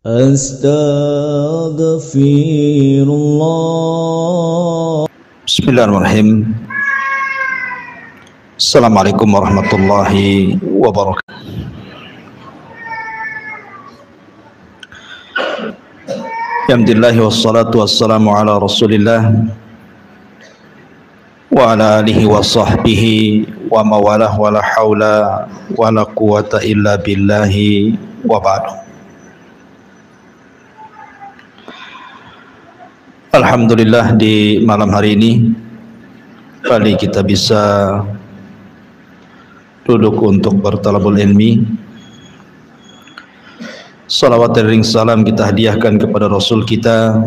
Astaghfirullah. Bismillahirrahmanirrahim. Assalamualaikum warahmatullahi wabarakatuh. Alhamdulillah wassalatu wassalamu ala Rasulillah wa ala alihi wa sahbihi wa mawalah wa la hawla wa la quwata illa billahi wa ba'du. Alhamdulillah, di malam hari ini kali kita bisa duduk untuk bertalabul ilmi. Salawat dan ring salam kita hadiahkan kepada Rasul kita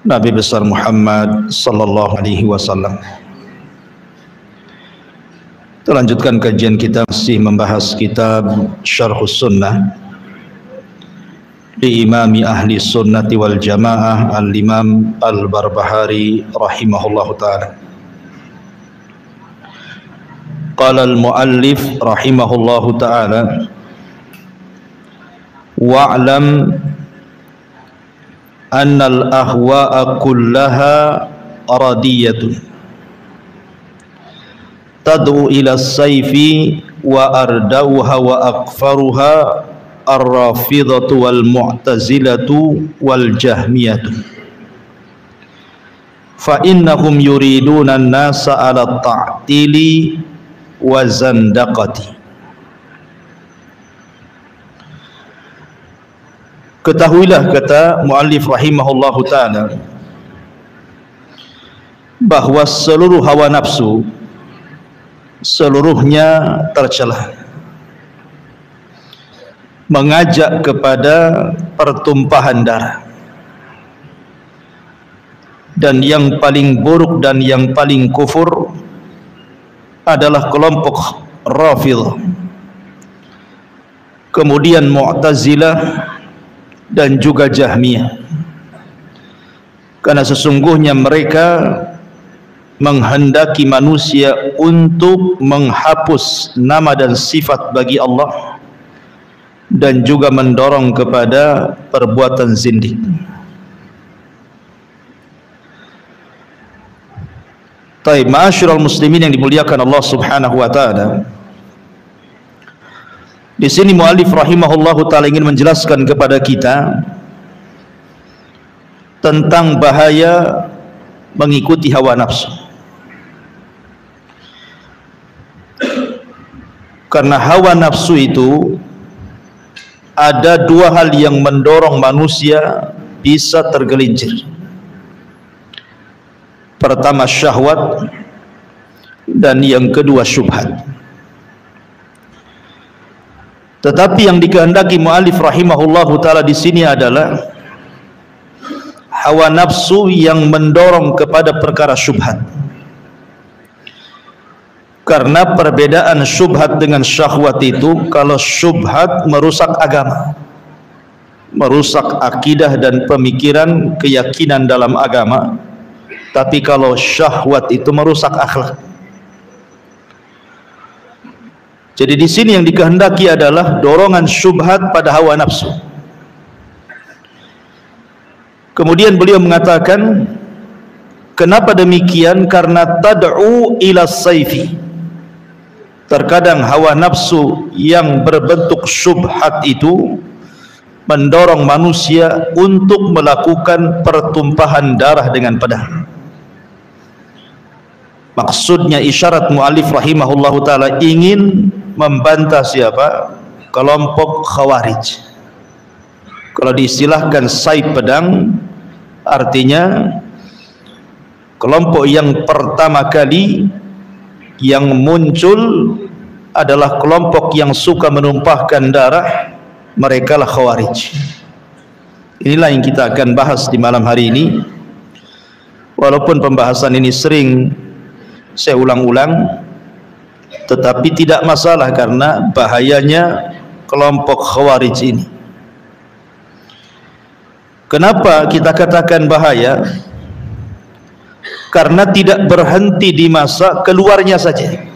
Nabi besar Muhammad sallallahu alaihi wasallam. Kita lanjutkan kajian kita, masih membahas kitab Syarhus Sunnah di Imami Ahli Sunnati wal Jamaah Al-Imam Al-Barbahari rahimahullahu ta'ala. Qala al-muallif rahimahullahu ta'ala: wa'lam anna al-ahwa'a kullaha radiyatun tad'u ila as-sayfi wa ardauha wa aqfaruha ar-rafidhatu wal mu'tazilatu wal jahmiyatu fa innahum yuriduna an-nasa ala ta'tili wa zandaqati. Ketahuilah, kata muallif rahimahullahu ta'ala, bahwa seluruh hawa nafsu seluruhnya tercela, mengajak kepada pertumpahan darah, dan yang paling buruk dan yang paling kufur adalah kelompok Rafidhah, kemudian Mu'tazilah dan juga Jahmiyah, karena sesungguhnya mereka menghendaki manusia untuk menghapus nama dan sifat bagi Allah dan juga mendorong kepada perbuatan zindik. Taib, ma'asyiral muslimin yang dimuliakan Allah Subhanahu wa taala. Di sini muallif rahimahullahu taala ingin menjelaskan kepada kita tentang bahaya mengikuti hawa nafsu. Karena hawa nafsu itu ada dua hal yang mendorong manusia bisa tergelincir. Pertama syahwat, dan yang kedua syubhat. Tetapi yang dikehendaki muallif rahimahullahu taala di sini adalah hawa nafsu yang mendorong kepada perkara syubhat. Karena perbedaan syubhat dengan syahwat itu, kalau syubhat merusak agama, merusak akidah dan pemikiran, keyakinan dalam agama. Tapi kalau syahwat itu merusak akhlak. Jadi di sini yang dikehendaki adalah dorongan syubhat pada hawa nafsu. Kemudian beliau mengatakan, kenapa demikian? Karena tad'u ila sayfi. Terkadang hawa nafsu yang berbentuk syubhat itu mendorong manusia untuk melakukan pertumpahan darah dengan pedang. Maksudnya isyarat muallif rahimahullahu taala ingin membantah siapa? Kelompok Khawarij. Kalau diistilahkan saib pedang, artinya kelompok yang pertama kali yang muncul adalah kelompok yang suka menumpahkan darah, mereka lah Khawarij. Inilah yang kita akan bahas di malam hari ini. Walaupun pembahasan ini sering saya ulang-ulang, tetapi tidak masalah karena bahayanya kelompok Khawarij ini. Kenapa kita katakan bahaya? Karena tidak berhenti di masa keluarnya saja.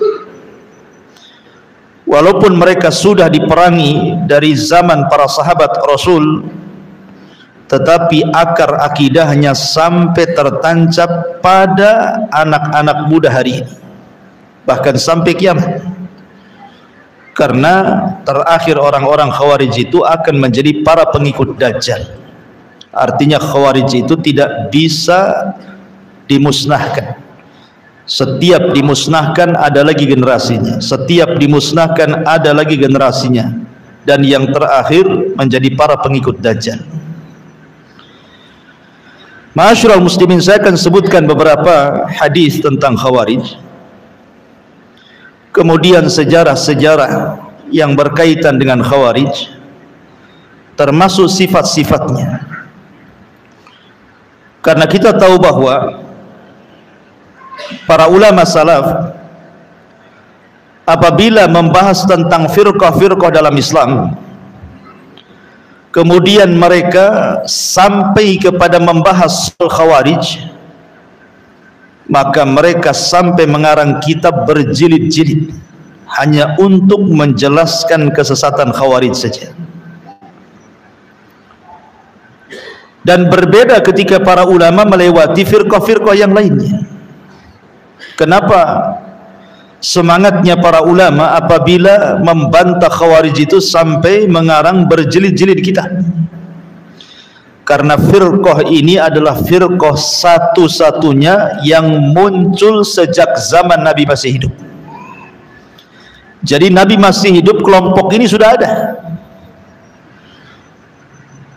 Walaupun mereka sudah diperangi dari zaman para sahabat Rasul tetapi akar akidahnya sampai tertancap pada anak-anak muda hari ini, bahkan sampai kiamat. Karena terakhir orang-orang Khawarij itu akan menjadi para pengikut Dajjal. Artinya Khawarij itu tidak bisa dimusnahkan. Setiap dimusnahkan ada lagi generasinya, setiap dimusnahkan ada lagi generasinya, dan yang terakhir menjadi para pengikut Dajjal. Ma'asyiral muslimin, saya akan sebutkan beberapa hadis tentang Khawarij, kemudian sejarah-sejarah yang berkaitan dengan Khawarij, termasuk sifat-sifatnya. Karena kita tahu bahwa para ulama salaf apabila membahas tentang firqah-firqah dalam Islam, kemudian mereka sampai kepada membahas Khawarij, maka mereka sampai mengarang kitab berjilid-jilid hanya untuk menjelaskan kesesatan Khawarij saja. Dan berbeda ketika para ulama melewati firqah-firqah yang lainnya. Kenapa semangatnya para ulama apabila membantah Khawarij itu sampai mengarang berjilid-jilid kitab? Karena firqah ini adalah firqah satu-satunya yang muncul sejak zaman Nabi masih hidup. Jadi Nabi masih hidup, kelompok ini sudah ada.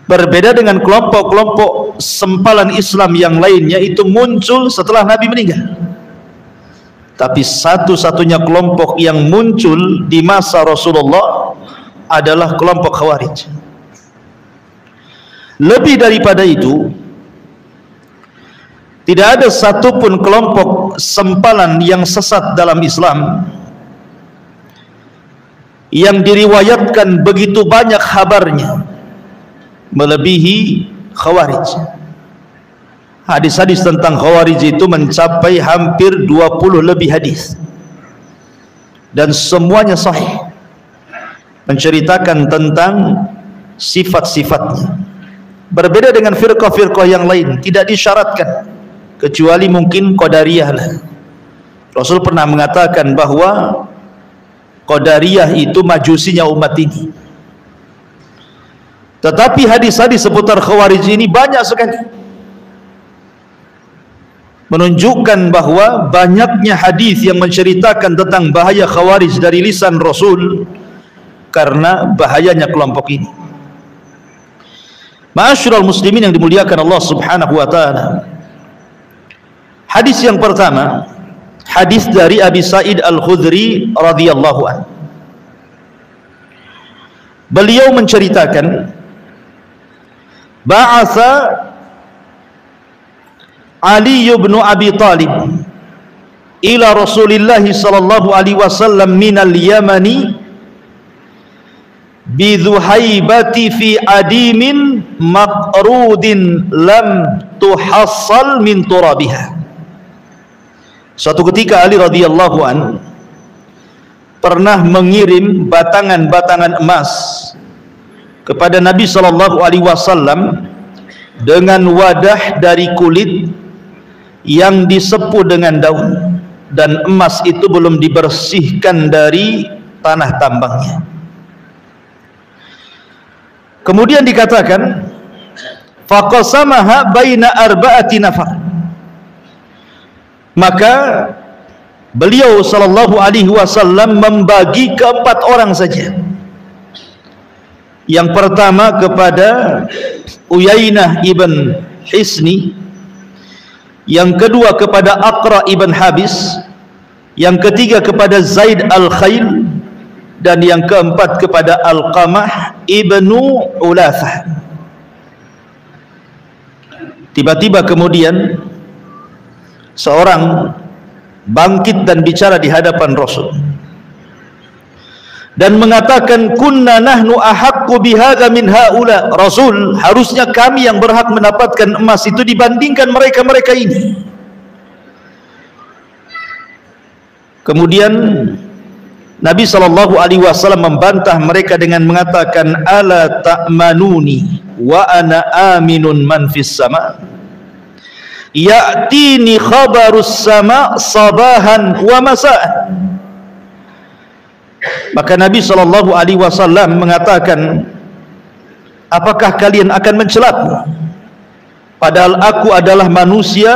Berbeda dengan kelompok-kelompok sempalan Islam yang lainnya, itu muncul setelah Nabi meninggal. Tapi satu-satunya kelompok yang muncul di masa Rasulullah adalah kelompok Khawarij. Lebih daripada itu, tidak ada satupun kelompok sempalan yang sesat dalam Islam yang diriwayatkan begitu banyak kabarnya melebihi Khawarij. Hadis-hadis tentang Khawarij itu mencapai hampir 20 lebih hadis, dan semuanya sahih, menceritakan tentang sifat-sifatnya. Berbeda dengan firqah-firqah yang lain, tidak disyaratkan, kecuali mungkin Qadariyah lah. Rasul pernah mengatakan bahwa Qadariyah itu majusinya umat ini. Tetapi hadis-hadis seputar Khawarij ini banyak sekali, menunjukkan bahwa banyaknya hadis yang menceritakan tentang bahaya Khawarij dari lisan Rasul, karena bahayanya kelompok ini. Ma'asyiral muslimin yang dimuliakan Allah Subhanahu wa taala. Hadis yang pertama, hadis dari Abi Sa'id Al-Khudri radhiyallahu anhu. Beliau menceritakan, ba'atha Ali bin Abi Talib ila Rasulillah sallallahu alaihi wasallam minal Yamani bidhuhaibati fi adimin maqrudin lam tuhassal min turabiha. Suatu ketika Ali radhiyallahu an pernah mengirim batangan-batangan emas kepada Nabi sallallahu alaihi wasallam dengan wadah dari kulit yang disepuh dengan daun, dan emas itu belum dibersihkan dari tanah tambangnya. Kemudian dikatakan, faqasamaha baina arba'ati nafar. Maka beliau sallallahu alaihi wasallam membagi ke 4 orang saja. Yang pertama kepada Uyainah ibn Hisni, yang kedua kepada Aqra ibn Habis, yang ketiga kepada Zaid al-Khail, dan yang keempat kepada Al-Qamah ibnu Ulathah. Tiba-tiba kemudian seorang bangkit dan bicara di hadapan Rasul dan mengatakan, kunna nahnu ahaqqu bihadza min haula. Rasul, harusnya kami yang berhak mendapatkan emas itu dibandingkan mereka-mereka ini. Kemudian Nabi sallallahu alaihi wasallam membantah mereka dengan mengatakan, ala ta'manuni wa ana aminun man fis sama, ya'tini khabarus sama sabahan wa masa'an. Maka Nabi SAW mengatakan, apakah kalian akan mencelatku? Padahal aku adalah manusia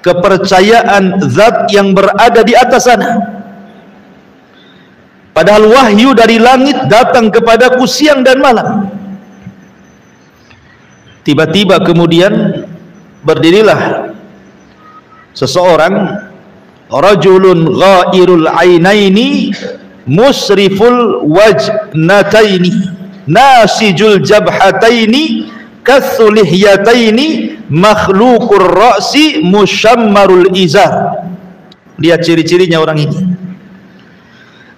kepercayaan zat yang berada di atas sana. Padahal wahyu dari langit datang kepadaku siang dan malam. Tiba-tiba kemudian berdirilah seseorang, rajulun ghairul ainaini musriful wajnataini nasijul jabhataini kathulihyataini makhluqur ra'si musyammarul izar. Lihat ciri-cirinya orang ini.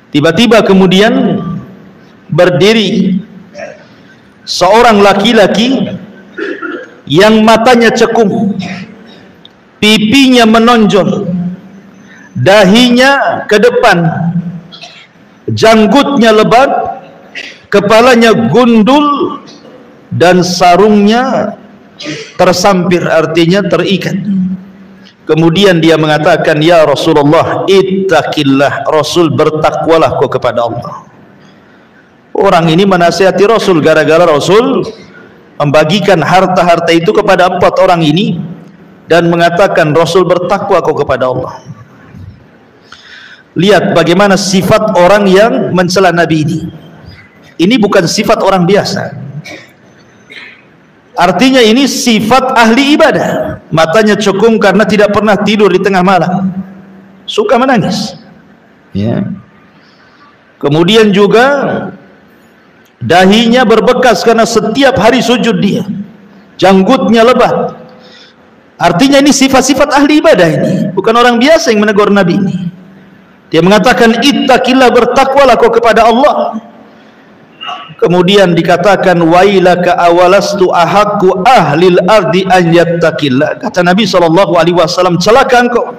Tiba-tiba kemudian berdiri seorang laki-laki yang matanya cekung, pipinya menonjol, dahinya ke depan, janggutnya lebat, kepalanya gundul, dan sarungnya tersampir, artinya terikat. Kemudian dia mengatakan, ya Rasulullah, ittaqillah, Rasul bertakwalah kau kepada Allah. Orang ini menasihati Rasul gara-gara Rasul membagikan harta-harta itu kepada 4 orang ini dan mengatakan, Rasul bertakwa kau kepada Allah. Lihat bagaimana sifat orang yang mencela Nabi ini. Ini bukan sifat orang biasa. Artinya ini sifat ahli ibadah. Matanya cekung karena tidak pernah tidur di tengah malam, suka menangis, ya. Kemudian juga dahinya berbekas karena setiap hari sujud dia, janggutnya lebat. Artinya ini sifat-sifat ahli ibadah, ini bukan orang biasa yang menegur Nabi ini. Dia mengatakan, ittaqillah, bertakwalah kau kepada Allah. Kemudian dikatakan, wailaka awalastu ahaqqu ahlil ardi an yattaqillah. Kata Nabi SAW, celaka engkau,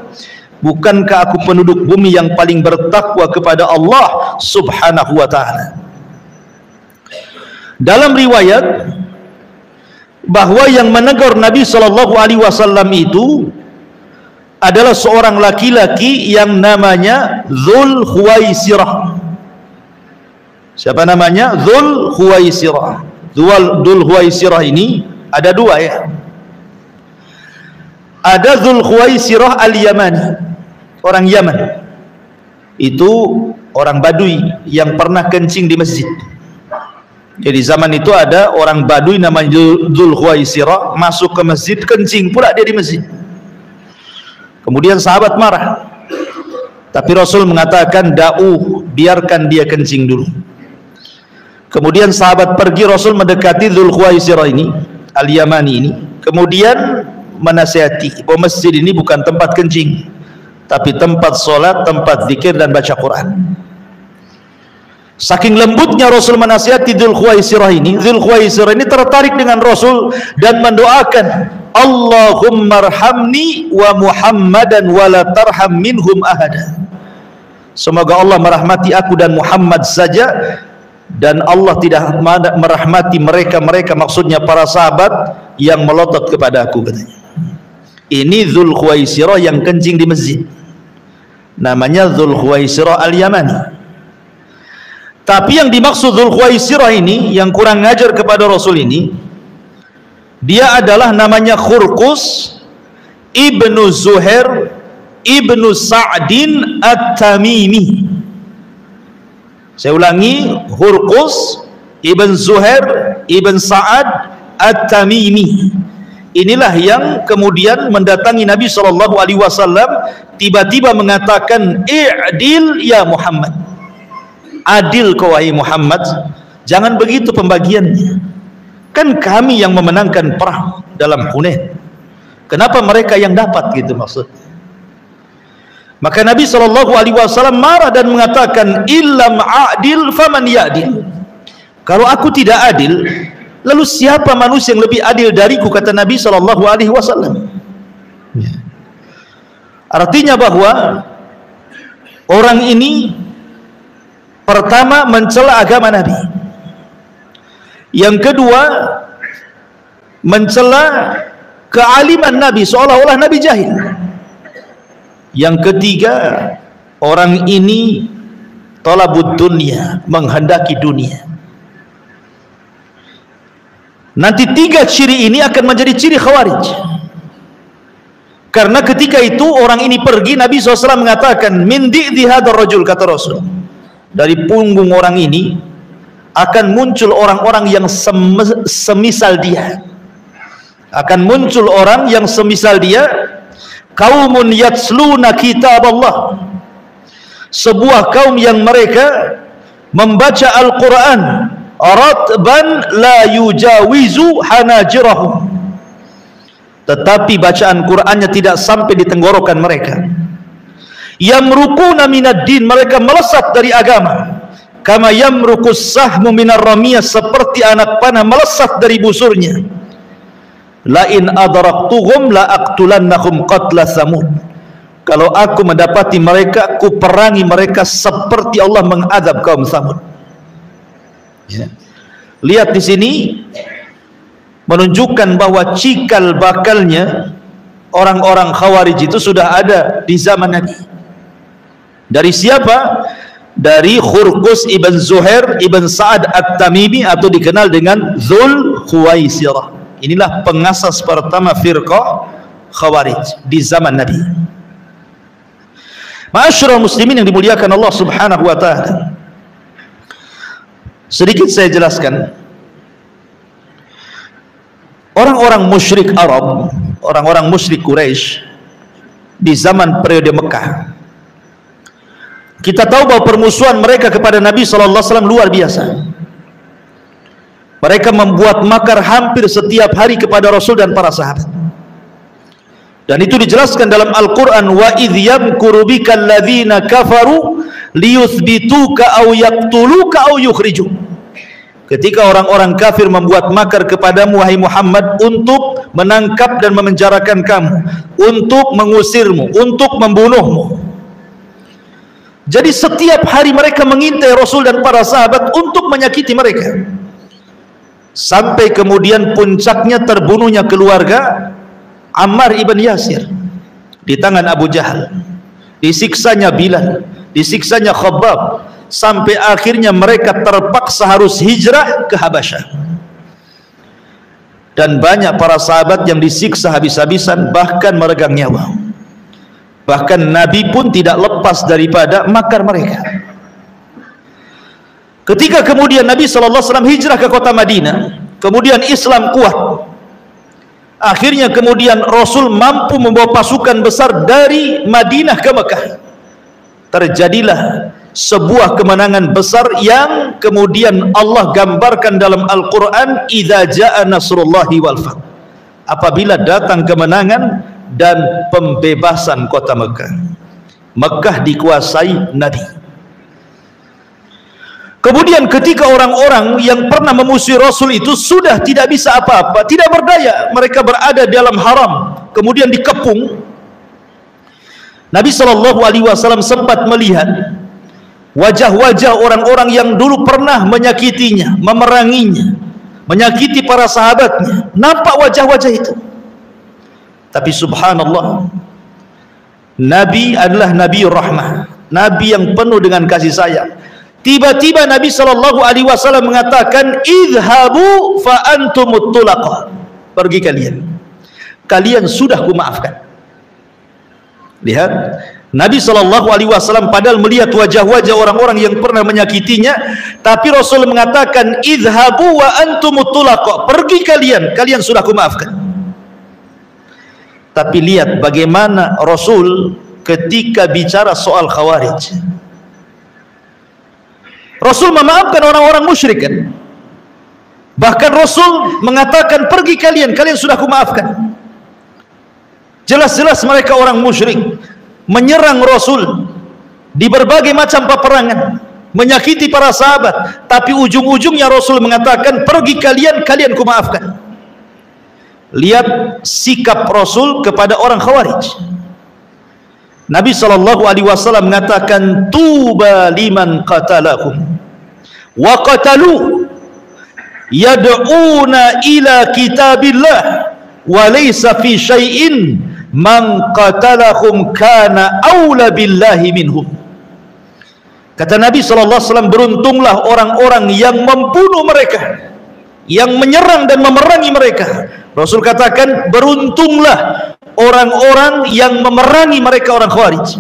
bukankah aku penduduk bumi yang paling bertakwa kepada Allah subhanahu wa ta'ala. Dalam riwayat bahwa yang menegur Nabi SAW itu adalah seorang laki-laki yang namanya Dzul Khuwaisirah. Siapa namanya? Dzul Khuwaisirah. Dzul Khuwaisirah ini ada 2, ya. Ada Dzul Khuwaisirah al-Yamani, orang Yaman. Itu orang Badui yang pernah kencing di masjid. Jadi zaman itu ada orang Badui namanya Dzul Khuwaisirah masuk ke masjid, kencing pula dia di masjid. Kemudian sahabat marah, tapi Rasul mengatakan, da'u, biarkan dia kencing dulu. Kemudian sahabat pergi, Rasul mendekati Dzul Khuwaisirah ini, al-Yamani ini, kemudian menasihati bahwa masjid ini bukan tempat kencing, tapi tempat solat, tempat zikir dan baca Quran. Saking lembutnya Rasul menasihati Dzul Khuwaisirah ini, Dzul Khuwaisirah ini tertarik dengan Rasul dan mendoakan, Allahumma arhamni wa Muhammadan wa la tarham minhum ahada. Semoga Allah merahmati aku dan Muhammad saja, dan Allah tidak merahmati mereka, maksudnya para sahabat yang melotot kepada aku, katanya. Ini Dzul Khuwaisirah yang kencing di masjid, namanya Dzul Khuwaisirah al-Yamani. Tapi yang dimaksud Dzul Khuwaisirah ini yang kurang ngajar kepada Rasul ini, dia adalah namanya Khurqus ibnu Zuhair ibnu Sa'din at-Tamimi. Saya ulangi, Khurqus ibn Zuhair ibn Sa'ad at-Tamimi. Inilah yang kemudian mendatangi Nabi SAW, tiba-tiba mengatakan, i'dil ya Muhammad, adil kau wahai Muhammad, jangan begitu pembagiannya, kan kami yang memenangkan perang dalam Hunain, kenapa mereka yang dapat, gitu maksudnya. Maka Nabi SAW marah dan mengatakan, illam a'dil faman ya'dil, kalau aku tidak adil, lalu siapa manusia yang lebih adil dariku, kata Nabi SAW. Artinya bahwa orang ini pertama mencela agama Nabi, yang kedua mencela kealiman Nabi seolah-olah Nabi jahil. Yang ketiga, orang ini talabud dunia, menghendaki dunia. Nanti tiga ciri ini akan menjadi ciri Khawarij. Karena ketika itu orang ini pergi, Nabi SAW mengatakan, min di'di hadar rajul, kata Rasul, dari punggung orang ini akan muncul orang-orang yang semisal dia. Akan muncul orang yang semisal dia, qaumun yatsluna kitab Allah, sebuah kaum yang mereka membaca Al-Quran ratban la yujawizu hanajirahum, tetapi bacaan Qur'annya tidak sampai di tenggorokan mereka. Yamrukuna minad din, mereka melesat dari agama. Kama yamrukus sahmu minar ramiyah, seperti anak panah melesat dari busurnya. La in adraktuhum la aqtulannahum qatla Samud, kalau aku mendapati mereka, aku perangi mereka seperti Allah mengadab kaum Samud. Ya. Lihat di sini menunjukkan bahwa cikal bakalnya orang-orang Khawarij itu sudah ada di zaman Nabi. Dari siapa? Dari Khurqus ibn Zuhair ibn Sa'ad at-Tamimi, atau dikenal dengan Dzul Khuwaisirah. Inilah pengasas pertama firqah Khawarij di zaman Nabi. Ma'asyiral muslimin yang dimuliakan Allah Subhanahu wa taala, sedikit saya jelaskan. Orang-orang musyrik Arab, orang-orang musyrik Quraisy di zaman periode Mekah, kita tahu bahwa permusuhan mereka kepada Nabi SAW luar biasa. Mereka membuat makar hampir setiap hari kepada Rasul dan para sahabat. Dan itu dijelaskan dalam Al-Quran, wa idh yamkuru bika alladhina kafaru liyuthbituka aw yaqtuluka aw yukhrijuk. Ketika orang-orang kafir membuat makar kepadamu wahai Muhammad untuk menangkap dan memenjarakan kamu, untuk mengusirmu, untuk membunuhmu. Jadi setiap hari mereka mengintai Rasul dan para sahabat untuk menyakiti mereka. Sampai kemudian puncaknya terbunuhnya keluarga Ammar ibn Yasir di tangan Abu Jahal, disiksanya Bilal, disiksanya Khabbab, sampai akhirnya mereka terpaksa harus hijrah ke Habasyah. Dan banyak para sahabat yang disiksa habis-habisan, bahkan meregang nyawa. Bahkan Nabi pun tidak lepas daripada makar mereka. Ketika kemudian Nabi SAW hijrah ke kota Madinah, kemudian Islam kuat, akhirnya kemudian Rasul mampu membawa pasukan besar dari Madinah ke Mekah. Terjadilah sebuah kemenangan besar yang kemudian Allah gambarkan dalam Al-Quran, idza jaa nasrullahi wal fath, apabila datang kemenangan dan pembebasan kota Mekah. Mekah dikuasai Nabi. Kemudian ketika orang-orang yang pernah memusuhi Rasul itu sudah tidak bisa apa-apa, tidak berdaya, mereka berada dalam haram, kemudian dikepung, Nabi SAW sempat melihat wajah-wajah orang-orang yang dulu pernah menyakitinya, memeranginya, menyakiti para sahabatnya. Nampak wajah-wajah itu. Tapi subhanallah, Nabi adalah Nabi Rahmah, Nabi yang penuh dengan kasih sayang. Tiba-tiba Nabi SAW mengatakan, idhabu fa antumut tulaqa, pergi kalian, kalian sudah kumaafkan. Lihat, Nabi SAW padahal melihat wajah-wajah orang-orang yang pernah menyakitinya, tapi Rasul mengatakan, idhabu wa antumut tulaqa, pergi kalian, kalian sudah kumaafkan. Tapi lihat bagaimana Rasul ketika bicara soal Khawarij. Rasul memaafkan orang-orang musyrik kan? Bahkan Rasul mengatakan, pergi kalian, kalian sudah kumaafkan. Jelas-jelas mereka orang musyrik, menyerang Rasul di berbagai macam peperangan, menyakiti para sahabat, tapi ujung-ujungnya Rasul mengatakan, pergi kalian, kalian kumaafkan. Lihat sikap Rasul kepada orang Khawarij. Nabi SAW mengatakan, tuba liman qatalahum wa qatalu, yad'una ila kitabillah wa laysa fi syai'in man qatalahum kana aula billahi minhum. Kata Nabi SAW, beruntunglah orang-orang yang membunuh mereka, yang menyerang dan memerangi mereka. Rasul katakan, beruntunglah orang-orang yang memerangi mereka, orang Khawarij,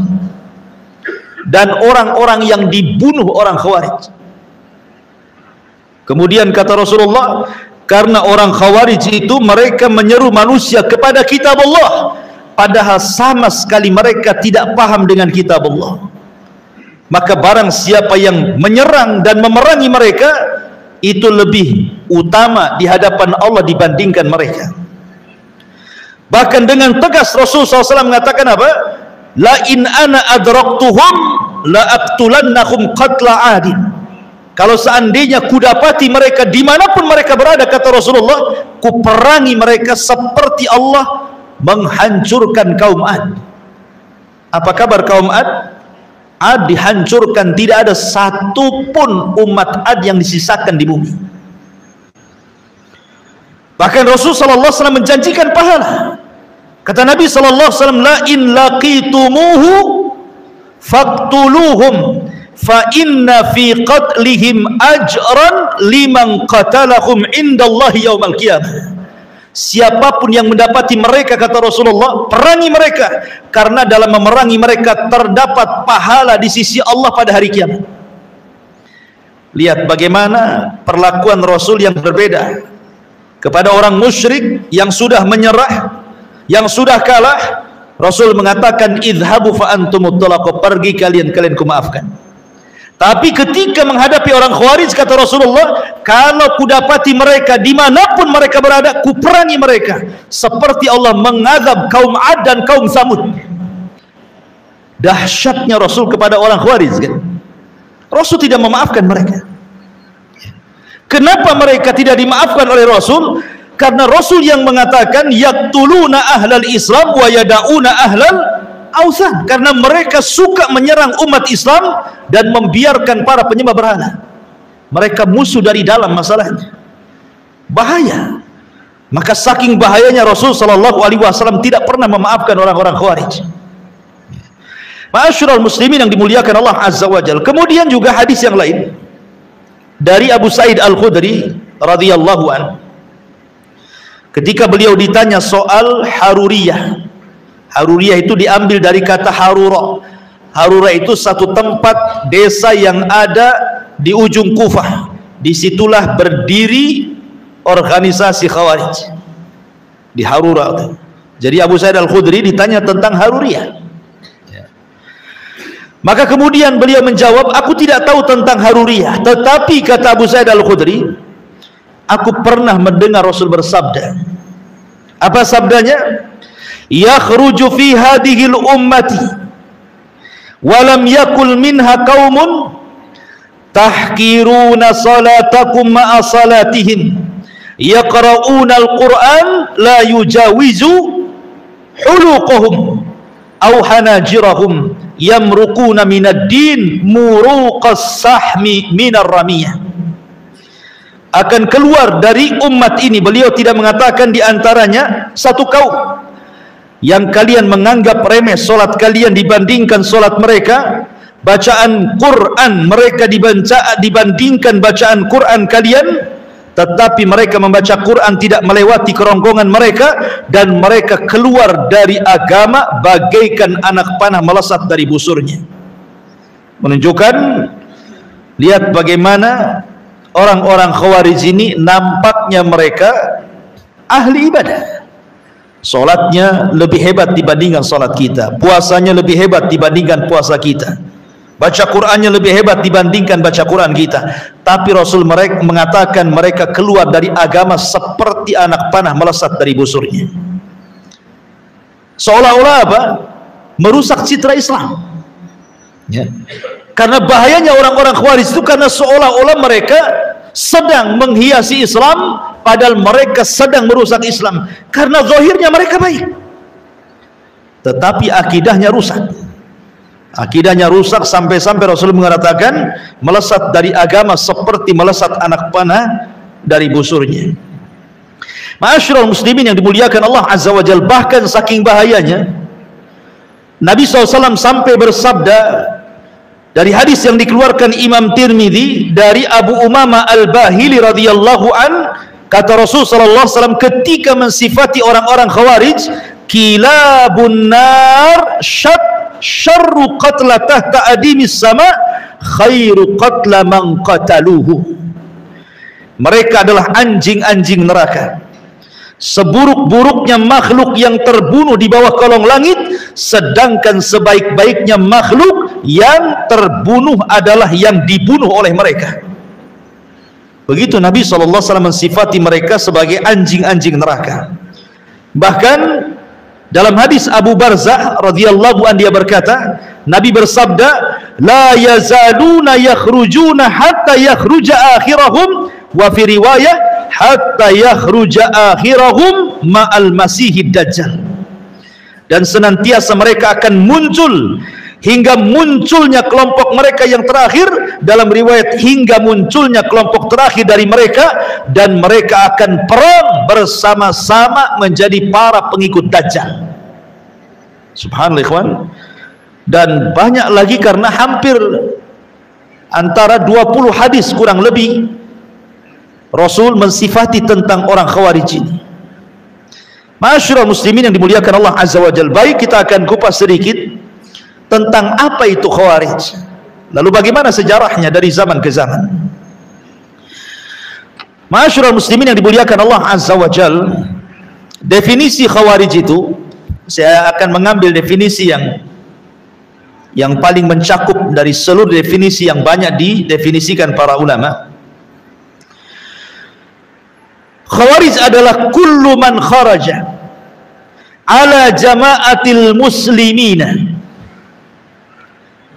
dan orang-orang yang dibunuh orang Khawarij. Kemudian kata Rasulullah, karena orang Khawarij itu mereka menyeru manusia kepada kitab Allah, padahal sama sekali mereka tidak paham dengan kitab Allah. Maka barang siapa yang menyerang dan memerangi mereka, itu lebih utama di hadapan Allah dibandingkan mereka. Bahkan dengan tegas Rasul SAW mengatakan apa? La in ana adraktuhum la aqtulannahum qatla adin. Kalau seandainya kudapati mereka dimanapun mereka berada, kata Rasulullah, kuperangi mereka seperti Allah menghancurkan kaum Ad. Apa kabar kaum Ad? Ad dihancurkan, tidak ada satu pun umat Ad yang disisakan di bumi. Bahkan Rasulullah SAW menjanjikan pahala. Kata Nabi SAW, la in laqitumuhu faqtuluhum fa inna fi qatlihim ajran liman qatalahum indallahi yaumal qiyamah. Siapapun yang mendapati mereka, kata Rasulullah, perangi mereka, karena dalam memerangi mereka terdapat pahala di sisi Allah pada hari kiamat. Lihat bagaimana perlakuan Rasul yang berbeda kepada orang musyrik yang sudah menyerah, yang sudah kalah. Rasul mengatakan, idhabu fa antumut talaqu, pergi kalian kumaafkan. Tapi ketika menghadapi orang Khawarij, kata Rasulullah, kalau kudapati mereka dimanapun mereka berada, kuperangi mereka seperti Allah mengazab kaum Ad dan kaum Samud. Dahsyatnya Rasul kepada orang Khawarij, kan? Rasul tidak memaafkan mereka. Kenapa mereka tidak dimaafkan oleh Rasul? Karena Rasul yang mengatakan yaqtuluna ahlal Islam wa yada'una ahlal Ausan, karena mereka suka menyerang umat Islam dan membiarkan para penyembah berhala. Mereka musuh dari dalam, masalahnya bahaya. Maka saking bahayanya Rasul SAW tidak pernah memaafkan orang-orang Khawarij. Ma'asyiral muslimin yang dimuliakan Allah Azza wa Jalla. Kemudian juga hadis yang lain dari Abu Sa'id Al-Khudri radhiyallahu anhu, ketika beliau ditanya soal Haruriyah. Haruriyah itu diambil dari kata Harura. Harura itu satu tempat desa yang ada di ujung Kufah. Disitulah berdiri organisasi Khawarij, di Harura. Jadi Abu Sa'id Al-Khudri ditanya tentang Haruriyah. Maka kemudian beliau menjawab, aku tidak tahu tentang Haruriyah, tetapi kata Abu Sa'id Al-Khudri, aku pernah mendengar Rasul bersabda. Apa sabdanya? Yakhruju fi hadhil ummati walam yakul minha qaumun tahkiruna salatakum ma'a salatihim yaqra'una al-Qur'an la yujawizu huluqahum aw hanajirahum yamruquna minad din muruqas sahmi minar ramiyah. Akan keluar dari umat ini, beliau tidak mengatakan di antaranya satu kaum yang kalian menganggap remeh solat kalian dibandingkan solat mereka, bacaan Quran mereka dibandingkan bacaan Quran kalian, tetapi mereka membaca Quran tidak melewati kerongkongan mereka, dan mereka keluar dari agama bagaikan anak panah melesat dari busurnya. Menunjukkan, lihat bagaimana orang-orang Khawarij ini nampaknya mereka ahli ibadah. Solatnya lebih hebat dibandingkan solat kita, puasanya lebih hebat dibandingkan puasa kita, baca Qurannya lebih hebat dibandingkan baca Quran kita. Tapi Rasul mereka mengatakan mereka keluar dari agama seperti anak panah melesat dari busurnya. Seolah-olah apa? Merusak citra Islam, ya. Karena bahayanya orang-orang Khawarij itu, karena seolah-olah mereka sedang menghiasi Islam, padahal mereka sedang merusak Islam. Karena zahirnya mereka baik, tetapi akidahnya rusak. Akidahnya rusak sampai-sampai Rasul mengatakan melesat dari agama seperti melesat anak panah dari busurnya. Ma'asyiral muslimin yang dimuliakan Allah Azza wa Jalla, bahkan saking bahayanya Nabi SAW sampai bersabda dari hadis yang dikeluarkan Imam Tirmidzi dari Abu Umamah Al-Bahili radhiyallahu an, kata Rasul sallallahu alaihi wasallam ketika mensifati orang-orang Khawarij, kilabun nar syarru qatla tahta adimis sama khairu qatla man qataluhu. Mereka adalah anjing-anjing neraka, seburuk-buruknya makhluk yang terbunuh di bawah kolong langit, sedangkan sebaik-baiknya makhluk yang terbunuh adalah yang dibunuh oleh mereka. Begitu Nabi SAW mensifati mereka sebagai anjing-anjing neraka. Bahkan dalam hadis Abu Barzah radhiyallahu anhu dia berkata, Nabi bersabda, la yazaluna yakhrujuna hatta yakhruja akhirahum, wa fi riwayah hatta yakhruja akhirahum ma'al masihid dajjal. Dan senantiasa mereka akan muncul hingga munculnya kelompok mereka yang terakhir, dalam riwayat hingga munculnya kelompok terakhir dari mereka, dan mereka akan perang bersama-sama menjadi para pengikut dajjal. Subhanallah ikhwan. Dan banyak lagi, karena hampir antara 20 hadis kurang lebih Rasul mensifati tentang orang Khawarij ini. Ma'asyiral muslimin yang dimuliakan Allah Azza wa Jalla, baik kita akan kupas sedikit tentang apa itu Khawarij, lalu bagaimana sejarahnya dari zaman ke zaman. Ma'asyiral muslimin yang dimuliakan Allah Azza wa Jalla, definisi Khawarij itu, saya akan mengambil definisi yang paling mencakup dari seluruh definisi yang banyak didefinisikan para ulama. Khawarij adalah kullu man kharaja ala jama'atil muslimina.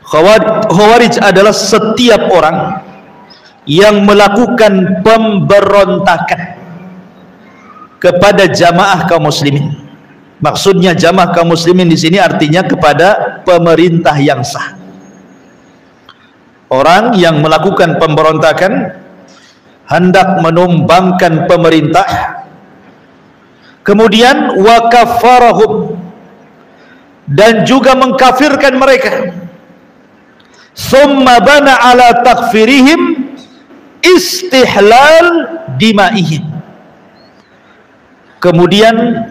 Khawarij adalah setiap orang yang melakukan pemberontakan kepada jamaah kaum muslimin. Maksudnya jamaah kaum muslimin di sini artinya kepada pemerintah yang sah. Orang yang melakukan pemberontakan, hendak menumbangkan pemerintah, kemudian wa kafarahum, dan juga mengkafirkan mereka, summa bana ala takfirihim istihlal dimaihim, kemudian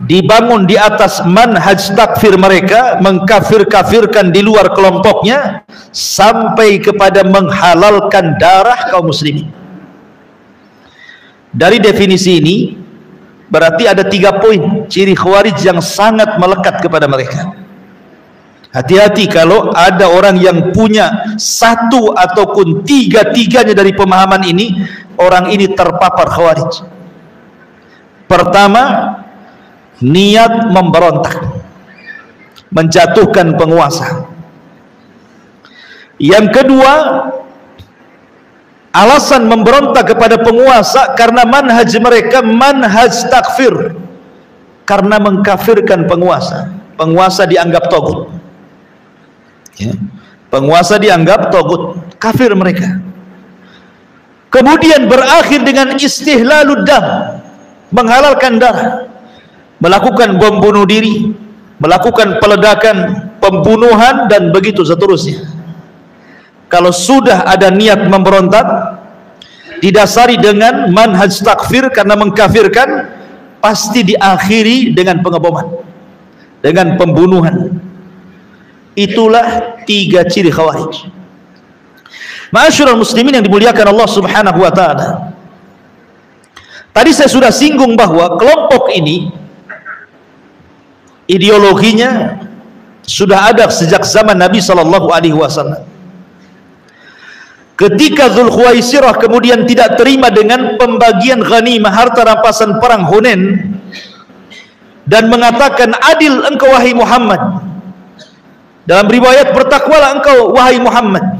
dibangun di atas manhaj takfir mereka, mengkafir-kafirkan di luar kelompoknya sampai kepada menghalalkan darah kaum muslimin. Dari definisi ini berarti ada 3 poin ciri Khawarij yang sangat melekat kepada mereka. Hati-hati kalau ada orang yang punya satu ataupun tiga-tiganya dari pemahaman ini, orang ini terpapar Khawarij. Pertama, niat memberontak, menjatuhkan penguasa. Yang kedua, alasan memberontak kepada penguasa karena manhaj mereka manhaj takfir, karena mengkafirkan penguasa. Penguasa dianggap togut, ya. Penguasa dianggap togut, kafir mereka. Kemudian berakhir dengan istihlalud dam, menghalalkan darah, melakukan bom bunuh diri, melakukan peledakan, pembunuhan, dan begitu seterusnya. Kalau sudah ada niat memberontak didasari dengan manhaj takfir karena mengkafirkan, pasti diakhiri dengan pengeboman, dengan pembunuhan. Itulah 3 ciri Khawarij. Ma'asyiral muslimin yang dimuliakan Allah Subhanahu wa taala, tadi saya sudah singgung bahwa kelompok ini ideologinya sudah ada sejak zaman Nabi sallallahu alaihi wasallam. Ketika Dzulkhuwaisirah kemudian tidak terima dengan pembagian ghanimah, harta rampasan perang Hunain, dan mengatakan, adil engkau wahai Muhammad, dalam riwayat bertakwalah engkau wahai Muhammad,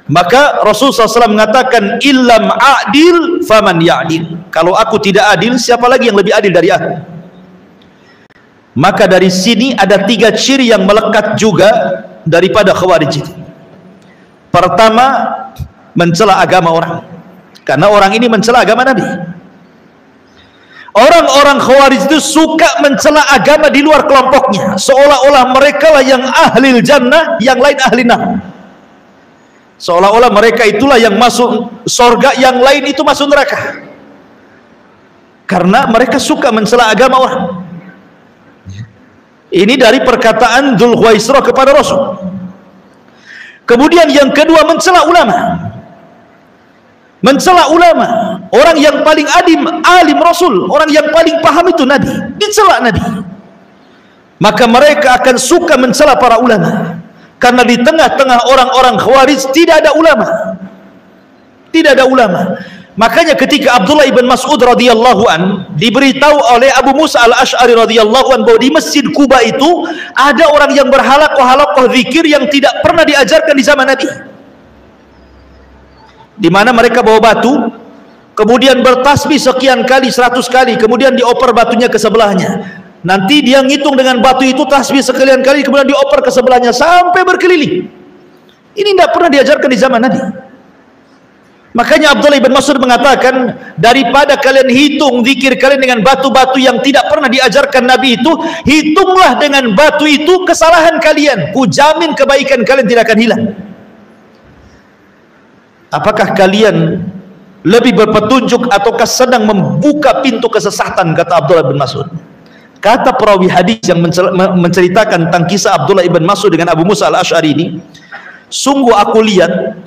maka Rasulullah SAW mengatakan, illam adil faman ya'dil, kalau aku tidak adil, siapa lagi yang lebih adil dari aku? Maka dari sini ada 3 ciri yang melekat juga daripada Khawarij itu. Pertama, mencela agama orang, Karena orang ini mencela agama Nabi. Orang-orang Khawarij itu suka mencela agama di luar kelompoknya, seolah-olah mereka lah yang ahli jannah, yang lain ahli nar. Seolah-olah mereka itulah yang masuk surga, yang lain itu masuk neraka. Karena mereka suka mencela agama orang. Ini dari perkataan Dzul Khuwaisirah kepada Rasul. Kemudian yang kedua, mencela ulama. Mencela ulama, orang yang paling alim Rasul, orang yang paling paham itu Nabi, dicela Nabi. Maka mereka akan suka mencela para ulama, karena di tengah-tengah orang-orang Khawarij tidak ada ulama. Tidak ada ulama. Makanya ketika Abdullah ibn Mas'ud radhiyallahu an diberitahu oleh Abu Musa al-Ash'ari radhiyallahu an bahwa di Masjid Quba itu ada orang yang berhalaqah zikir yang tidak pernah diajarkan di zaman Nabi, di mana mereka bawa batu, kemudian bertasbih sekian kali, 100 kali, kemudian dioper batunya ke sebelahnya. Nanti dia ngitung dengan batu itu tasbih sekian kali, kemudian dioper ke sebelahnya sampai berkeliling. Ini tidak pernah diajarkan di zaman Nabi. Makanya Abdullah ibn Mas'ud mengatakan, daripada kalian hitung zikir kalian dengan batu-batu yang tidak pernah diajarkan Nabi itu, hitunglah dengan batu itu kesalahan kalian. Ku jamin kebaikan kalian tidak akan hilang. Apakah kalian lebih berpetunjuk ataukah sedang membuka pintu kesesatan, kata Abdullah bin Mas'ud. Kata perawi hadis yang menceritakan tentang kisah Abdullah ibn Mas'ud dengan Abu Musa al-Ash'ari ini, sungguh aku lihat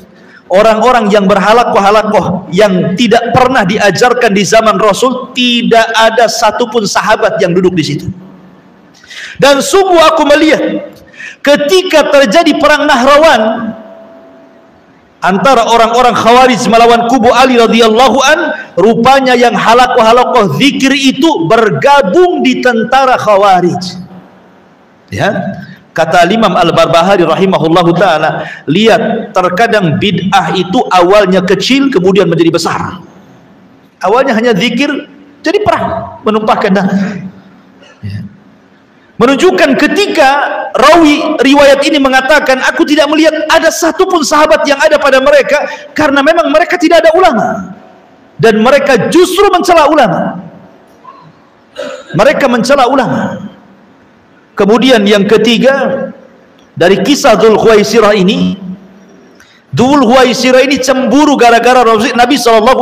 orang-orang yang berhalaqah yang tidak pernah diajarkan di zaman Rasul, tidak ada satupun sahabat yang duduk di situ. Dan sungguh aku melihat ketika terjadi perang Nahrawan antara orang-orang Khawarij melawan kubu Ali radhiyallahu an, rupanya yang halaqah zikir itu bergabung di tentara Khawarij. Ya, kata Imam Al-Barbahari rahimahullahu taala, lihat, terkadang bid'ah itu awalnya kecil kemudian menjadi besar. Awalnya hanya zikir, jadi perang, menumpahkan darah. Ya. Menunjukkan ketika rawi riwayat ini mengatakan, aku tidak melihat ada satupun sahabat yang ada pada mereka, karena memang mereka tidak ada ulama, dan mereka justru mencela ulama. Mereka mencela ulama. Kemudian yang ketiga, dari kisah Dzul Khuwaisirah ini, Dzul Khuwaisirah ini cemburu gara-gara Nabi SAW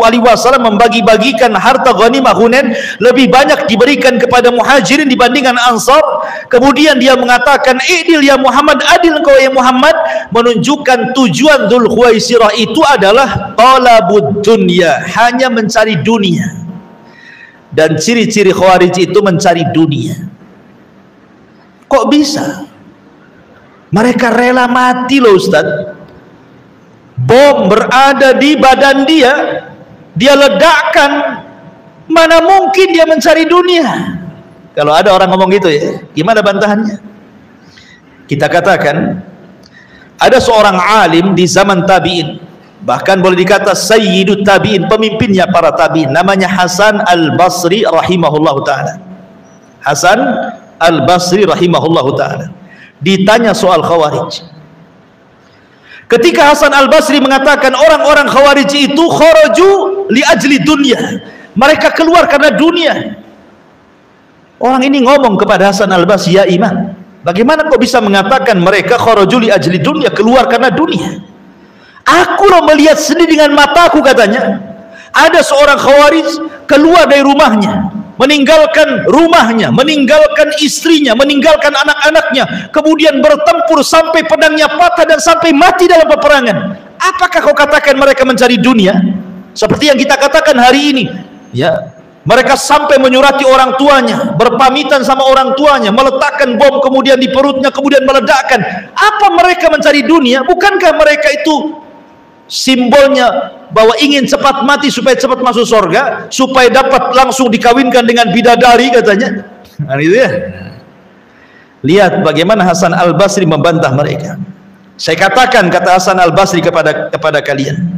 membagi-bagikan harta ghanimah Hunain, lebih banyak diberikan kepada muhajirin dibandingkan ansar. Kemudian dia mengatakan, "Idil ya Muhammad, adil engkau ya Muhammad," menunjukkan tujuan Dzul Khuwaisirah itu adalah talabud dunya, hanya mencari dunia. Dan ciri-ciri Khawarij itu mencari dunia. Kok bisa? Mereka rela mati loh Ustaz. Bom berada di badan dia, dia ledakkan, mana mungkin dia mencari dunia? Kalau ada orang ngomong gitu ya, gimana bantahannya? Kita katakan, ada seorang alim di zaman tabi'in, bahkan boleh dikata sayyidut tabi'in, pemimpinnya para tabi'in, namanya Hasan al-Basri rahimahullahu ta'ala. Hasan al-Basri rahimahullahu ta'ala ditanya soal Khawarij. Ketika Hasan al-Basri mengatakan orang-orang Khawarij itu kharaju li ajli dunya, mereka keluar karena dunia. Orang ini ngomong kepada Hasan al-Basri, ya imam, bagaimana kok bisa mengatakan mereka kharaju li ajli dunya, keluar karena dunia? Aku loh melihat sendiri dengan mataku, katanya, ada seorang Khawarij keluar dari rumahnya, meninggalkan rumahnya, meninggalkan istrinya, meninggalkan anak-anaknya, kemudian bertempur sampai pedangnya patah dan sampai mati dalam peperangan. Apakah kau katakan mereka mencari dunia? Seperti yang kita katakan hari ini, ya, mereka sampai menyurati orang tuanya, berpamitan sama orang tuanya, meletakkan bom kemudian di perutnya, kemudian meledakkan. Apa mereka mencari dunia? Bukankah mereka itu simbolnya bahwa ingin cepat mati supaya cepat masuk surga, supaya dapat langsung dikawinkan dengan bidadari, katanya. Nah, itu ya. Lihat bagaimana Hasan al-Basri membantah mereka. Saya katakan, kata Hasan al-Basri kepada kalian,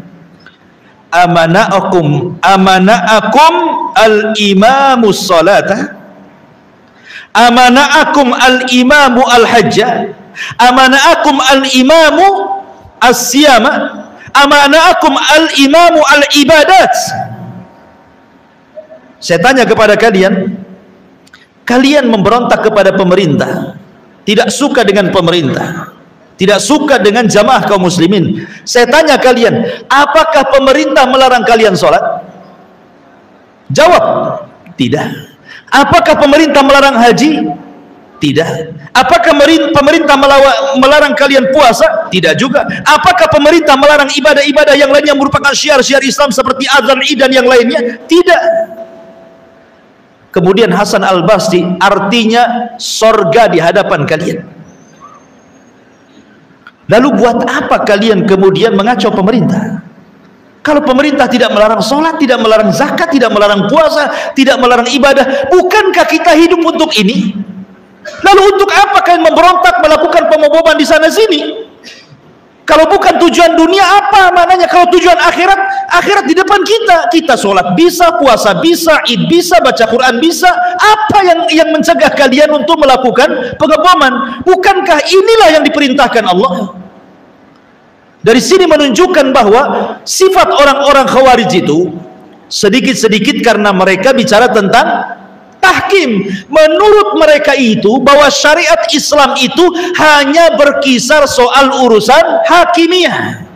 amana'akum al-imamus salata, amana'akum al-imamu al-hajja, amana'akum al-imamu as-siyama, amana'akum al-imamu al-ibadat. Saya tanya kepada kalian, kalian memberontak kepada pemerintah, tidak suka dengan pemerintah, tidak suka dengan jamaah kaum muslimin. Saya tanya kalian, apakah pemerintah melarang kalian sholat? Jawab, tidak. Apakah pemerintah melarang haji? Tidak. Apakah pemerintah melarang kalian puasa? Tidak juga. Apakah pemerintah melarang ibadah-ibadah yang lainnya merupakan syiar-syiar Islam seperti azan, id dan yang lainnya? Tidak. Kemudian Hasan Al-Basri, artinya sorga di hadapan kalian. Lalu buat apa kalian kemudian mengacau pemerintah? Kalau pemerintah tidak melarang sholat, tidak melarang zakat, tidak melarang puasa, tidak melarang ibadah, bukankah kita hidup untuk ini? Lalu untuk apa kalian memberontak, melakukan pemoboman di sana sini? Kalau bukan tujuan dunia, apa maknanya? Kalau tujuan akhirat, akhirat di depan kita. Kita sholat bisa, puasa bisa, id bisa, baca Quran bisa. Apa yang mencegah kalian untuk melakukan pengeboman? Bukankah inilah yang diperintahkan Allah? Dari sini menunjukkan bahwa sifat orang-orang Khawarij itu sedikit-sedikit karena mereka bicara tentang tahkim. Menurut mereka itu bahwa syariat Islam itu hanya berkisar soal urusan hakimiyah,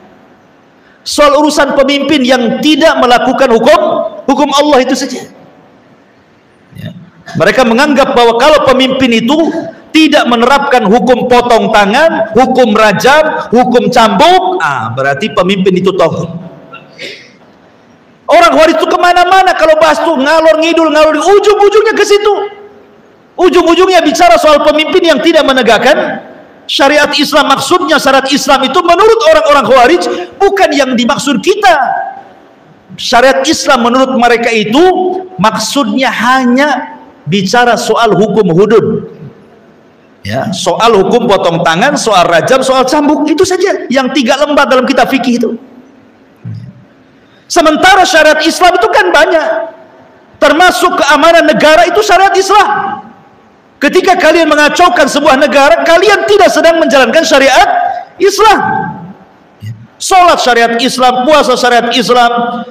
soal urusan pemimpin yang tidak melakukan hukum Allah itu saja. Mereka menganggap bahwa kalau pemimpin itu tidak menerapkan hukum potong tangan, hukum rajam, hukum cambuk, berarti pemimpin itu tauhid. Orang Khawarij itu kemana-mana kalau bahas tuh ngalor ngidul, ujung-ujungnya ke situ. Ujung-ujungnya bicara soal pemimpin yang tidak menegakkan syariat Islam. Maksudnya syariat Islam itu menurut orang-orang Khawarij bukan yang dimaksud kita. Syariat Islam menurut mereka itu maksudnya hanya bicara soal hukum hudud. Ya, soal hukum potong tangan, soal rajam, soal cambuk, itu saja yang 3 lembar dalam kitab fikih itu. Sementara syariat Islam itu kan banyak, termasuk keamanan negara itu syariat Islam. Ketika kalian mengacaukan sebuah negara, kalian tidak sedang menjalankan syariat Islam. Sholat syariat Islam, puasa syariat Islam,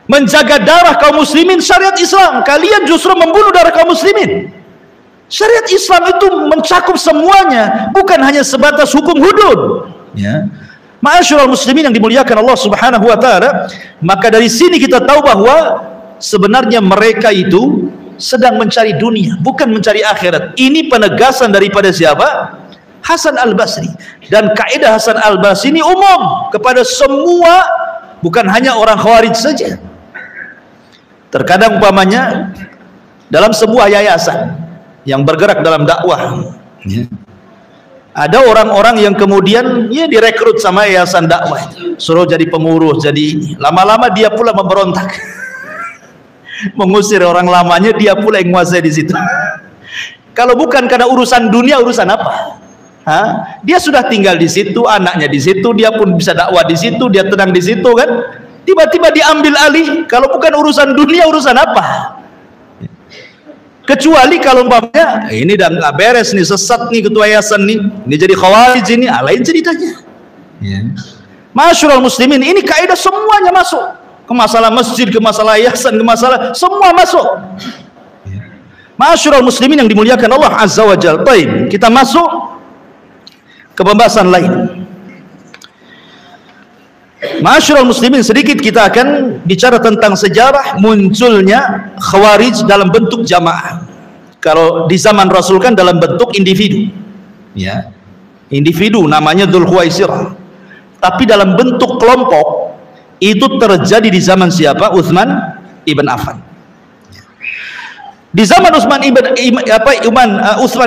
menjaga darah kaum muslimin syariat Islam. Kalian justru membunuh darah kaum muslimin. Syariat Islam itu mencakup semuanya, bukan hanya sebatas hukum hudud. Ya. Ma'asyiral muslimin yang dimuliakan Allah Subhanahu wa taala, maka dari sini kita tahu bahwa sebenarnya mereka itu sedang mencari dunia, bukan mencari akhirat. Ini penegasan daripada siapa? Hasan Al-Basri. Dan kaidah Hasan Al-Basri ini umum kepada semua, bukan hanya orang Khawarij saja. Terkadang umpamanya dalam sebuah yayasan yang bergerak dalam dakwah, ada orang-orang yang kemudian direkrut sama yayasan dakwah, suruh jadi pengurus, jadi ini. Lama-lama dia pula memberontak, mengusir orang lamanya, dia pula yang menguasai di situ. Kalau bukan karena urusan dunia, urusan apa? Dia sudah tinggal di situ, anaknya di situ, dia pun bisa dakwah di situ, dia tenang di situ kan? Tiba-tiba diambil alih. Kalau bukan urusan dunia, urusan apa? Kecuali kalau umpamanya ini udah nggak beres nih, sesat nih ketua yayasan nih, ini jadi Khawarij ini, lain ceritanya. Ma'asyiral muslimin, ini kaidah semuanya masuk. Ke masalah masjid, ke masalah yayasan, ke masalah semua masuk. Ma'asyiral muslimin yang dimuliakan Allah Azza wa Jalla. Baik, kita masuk ke pembahasan lain. Ma'asyiral muslimin, sedikit kita akan bicara tentang sejarah munculnya Khawarij dalam bentuk jamaah. Kalau di zaman Rasul kan dalam bentuk individu, ya, individu namanya Dzul Khuwaisirah. Tapi dalam bentuk kelompok itu terjadi di zaman siapa? Utsman ibn Affan. Di zaman Utsman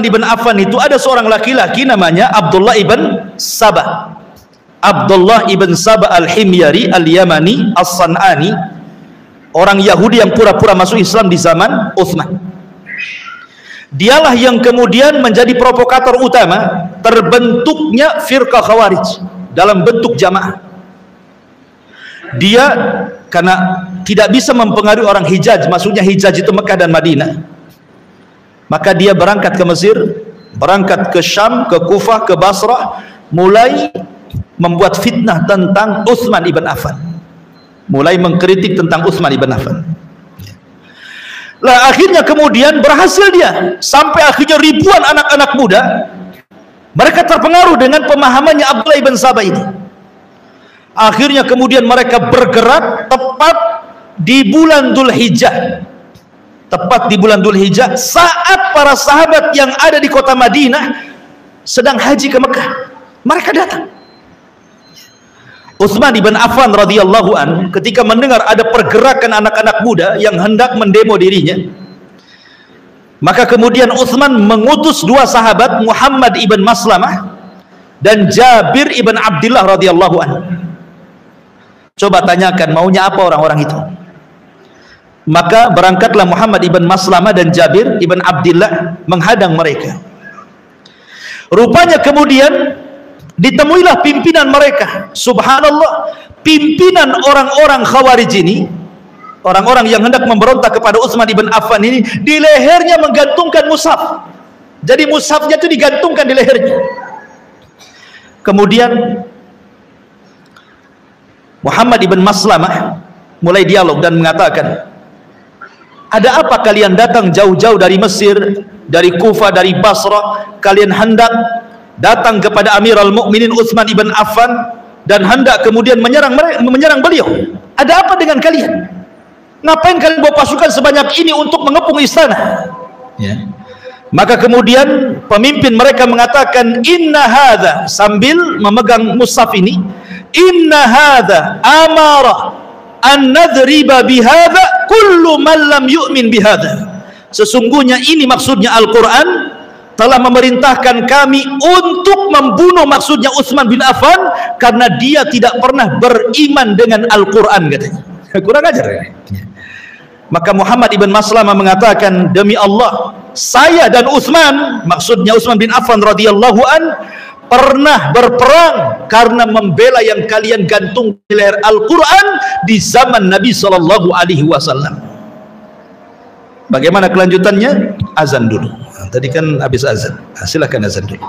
ibn Affan itu ada seorang laki-laki namanya Abdullah ibn Sabah. Abdullah ibn Sabah al-Himyari al-Yamani as-San'ani, orang Yahudi yang pura-pura masuk Islam di zaman Utsman. Dialah yang kemudian menjadi provokator utama terbentuknya firqah Khawarij dalam bentuk jamaah. Dia karena tidak bisa mempengaruhi orang Hijaz, maksudnya Hijaz itu Mekah dan Madinah, maka dia berangkat ke Mesir, berangkat ke Syam, ke Kufah, ke Basrah, mulai membuat fitnah tentang Utsman ibn Affan, mulai mengkritik tentang Utsman ibn Affan. Lah akhirnya kemudian berhasil dia, sampai akhirnya ribuan anak-anak muda mereka terpengaruh dengan pemahamannya Abdullah ibn Sabah ini. Akhirnya kemudian mereka bergerak tepat di bulan Dzulhijjah. Tepat di bulan Dzulhijjah, saat para sahabat yang ada di kota Madinah sedang haji ke Mekah, mereka datang. Utsman ibn Affan radhiyallahu an ketika mendengar ada pergerakan anak-anak muda yang hendak mendemo dirinya, maka kemudian Utsman mengutus dua sahabat, Muhammad ibn Maslamah dan Jabir ibn Abdullah radhiyallahu an. Coba tanyakan maunya apa orang-orang itu. Maka berangkatlah Muhammad ibn Maslamah dan Jabir ibn Abdullah menghadang mereka. Rupanya kemudian ditemuilah pimpinan mereka. Subhanallah, pimpinan orang-orang Khawarij ini, orang-orang yang hendak memberontak kepada Utsman ibn Affan ini, di lehernya menggantungkan mushaf. Jadi mushafnya itu digantungkan di lehernya. Kemudian Muhammad ibn Maslamah mulai dialog dan mengatakan, ada apa kalian datang jauh-jauh dari Mesir, dari Kufah, dari Basrah, kalian hendak datang kepada Amirul Mukminin Utsman ibn Affan dan hendak kemudian menyerang beliau? Ada apa dengan kalian? Ngapain kalian bawa pasukan sebanyak ini untuk mengepung istana? Ya. Maka kemudian pemimpin mereka mengatakan, inna hadza, sambil memegang mushaf ini, inna hadza amara an nadriba bihadza kullu man lam yu'min bihadza. Sesungguhnya ini maksudnya Al-Quran telah memerintahkan kami untuk membunuh, maksudnya Utsman bin Affan, karena dia tidak pernah beriman dengan Al-Quran, katanya. Kurang ajar ya. Maka Muhammad ibn Maslamah mengatakan, demi Allah, saya dan Utsman, maksudnya Utsman bin Affan radhiyallahu an, pernah berperang karena membela yang kalian gantung di leher Al-Quran di zaman Nabi Sallallahu Alaihi Wasallam. Bagaimana kelanjutannya? Azan dulu. Nah, tadi kan habis azan. Nah, silakan azan dulu.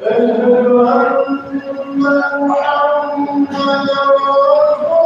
أشهد أن محمدا رسول الله.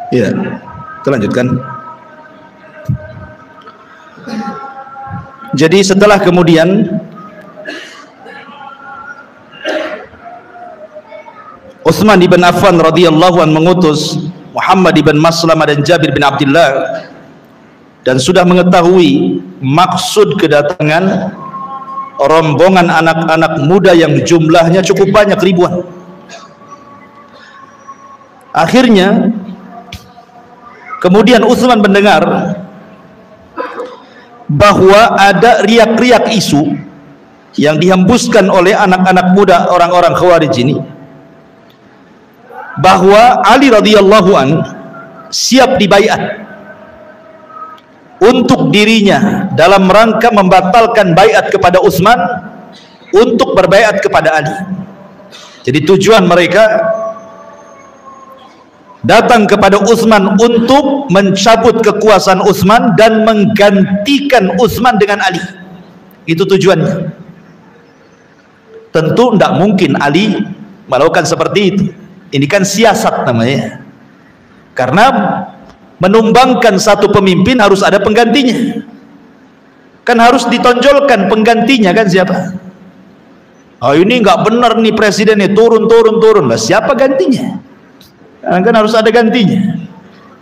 Ya, kita lanjutkan. Jadi setelah kemudian Utsman bin Affan radhiyallahu an mengutus Muhammad bin Maslamah dan Jabir bin Abdullah dan sudah mengetahui maksud kedatangan rombongan anak-anak muda yang jumlahnya cukup banyak, ribuan. Akhirnya kemudian Utsman mendengar bahwa ada riak-riak isu yang dihembuskan oleh anak-anak muda orang-orang Khawarij ini, bahwa Ali radhiyallahu an siap dibaiat untuk dirinya dalam rangka membatalkan baiat kepada Utsman untuk berbaiat kepada Ali. Jadi tujuan mereka datang kepada Utsman untuk mencabut kekuasaan Utsman dan menggantikan Utsman dengan Ali. Itu tujuannya. Tentu tidak mungkin Ali melakukan seperti itu. Ini kan siasat namanya. Karena menumbangkan satu pemimpin harus ada penggantinya. Kan harus ditonjolkan penggantinya, kan siapa? Oh, ini nggak benar nih presidennya, turun. Lah siapa gantinya? Kan harus ada gantinya.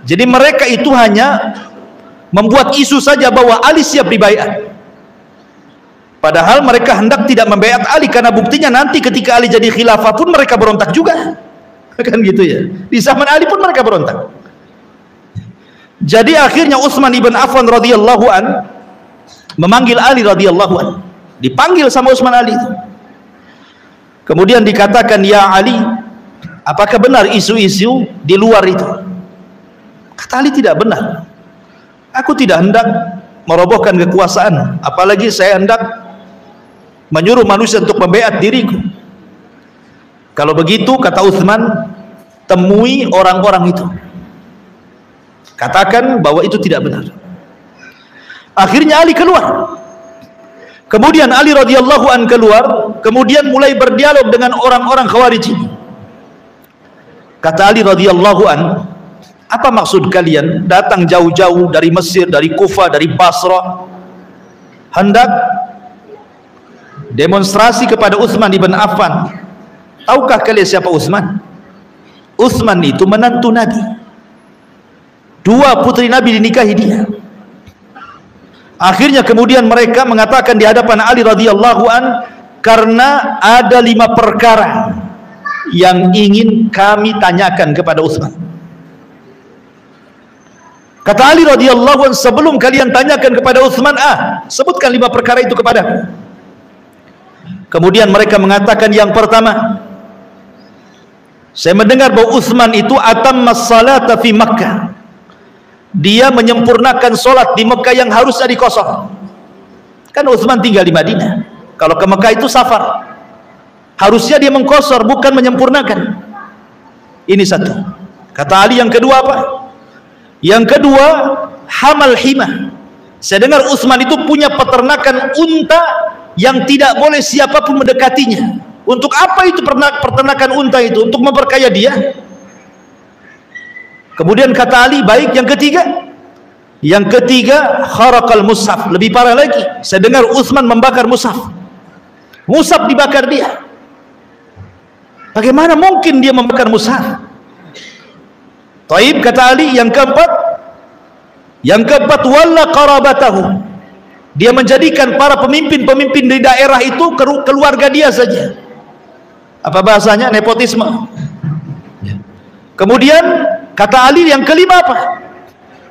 Jadi mereka itu hanya membuat isu saja bahwa Ali siap dibaiat. Padahal mereka hendak tidak membaiat Ali, karena buktinya nanti ketika Ali jadi khilafah pun mereka berontak juga. Kan gitu ya. Di zaman Ali pun mereka berontak. Jadi akhirnya Utsman ibn Affan radhiyallahu an memanggil Ali radhiyallahu an. Dipanggil sama Utsman Ali itu. Kemudian dikatakan, "Ya Ali, apakah benar isu-isu di luar itu?" Kata Ali, "Tidak benar. Aku tidak hendak merobohkan kekuasaan, apalagi saya hendak menyuruh manusia untuk membaiat diriku. Kalau begitu," kata Utsman, "temui orang-orang itu, katakan bahwa itu tidak benar." Akhirnya Ali keluar. Kemudian Ali radhiyallahu an keluar, kemudian mulai berdialog dengan orang-orang Khawarij ini. Kata Ali radhiyallahu an, "Apa maksud kalian datang jauh-jauh dari Mesir, dari Kufah, dari Basra, hendak demonstrasi kepada Utsman ibn Affan? Tahukah kalian siapa Utsman? Utsman itu menantu Nabi. 2 putri Nabi dinikahi dia." Akhirnya kemudian mereka mengatakan di hadapan Ali radhiyallahu an, "Karena ada 5 perkara yang ingin kami tanyakan kepada Utsman." Kata Ali radhiyallahu an, "Sebelum kalian tanyakan kepada Utsman, sebutkan 5 perkara itu kepadaku." Kemudian mereka mengatakan, yang pertama, "Saya mendengar bahwa Utsman itu atammas salata fi Makkah." Dia menyempurnakan solat di Mekah yang harusnya dikosong. Kan Utsman tinggal di Madinah. Kalau ke Mekah itu safar. Harusnya dia mengkosor, bukan menyempurnakan. Ini satu. Kata Ali, yang kedua apa? Yang kedua, hamal himah. Saya dengar Utsman itu punya peternakan unta yang tidak boleh siapapun mendekatinya. Untuk apa itu peternakan unta itu? Untuk memperkaya dia? Kemudian kata Ali, baik, yang ketiga? Yang ketiga, kharaqal mushaf. Lebih parah lagi, saya dengar Utsman membakar mushaf. Mushaf dibakar dia. Bagaimana mungkin dia membakar mushaf? Taib, kata Ali, yang keempat? Yang keempat, walla qarabatahu. Dia menjadikan para pemimpin-pemimpin di daerah itu keluarga dia saja. Apa bahasanya? Nepotisme. Kemudian kata Ali, yang kelima apa?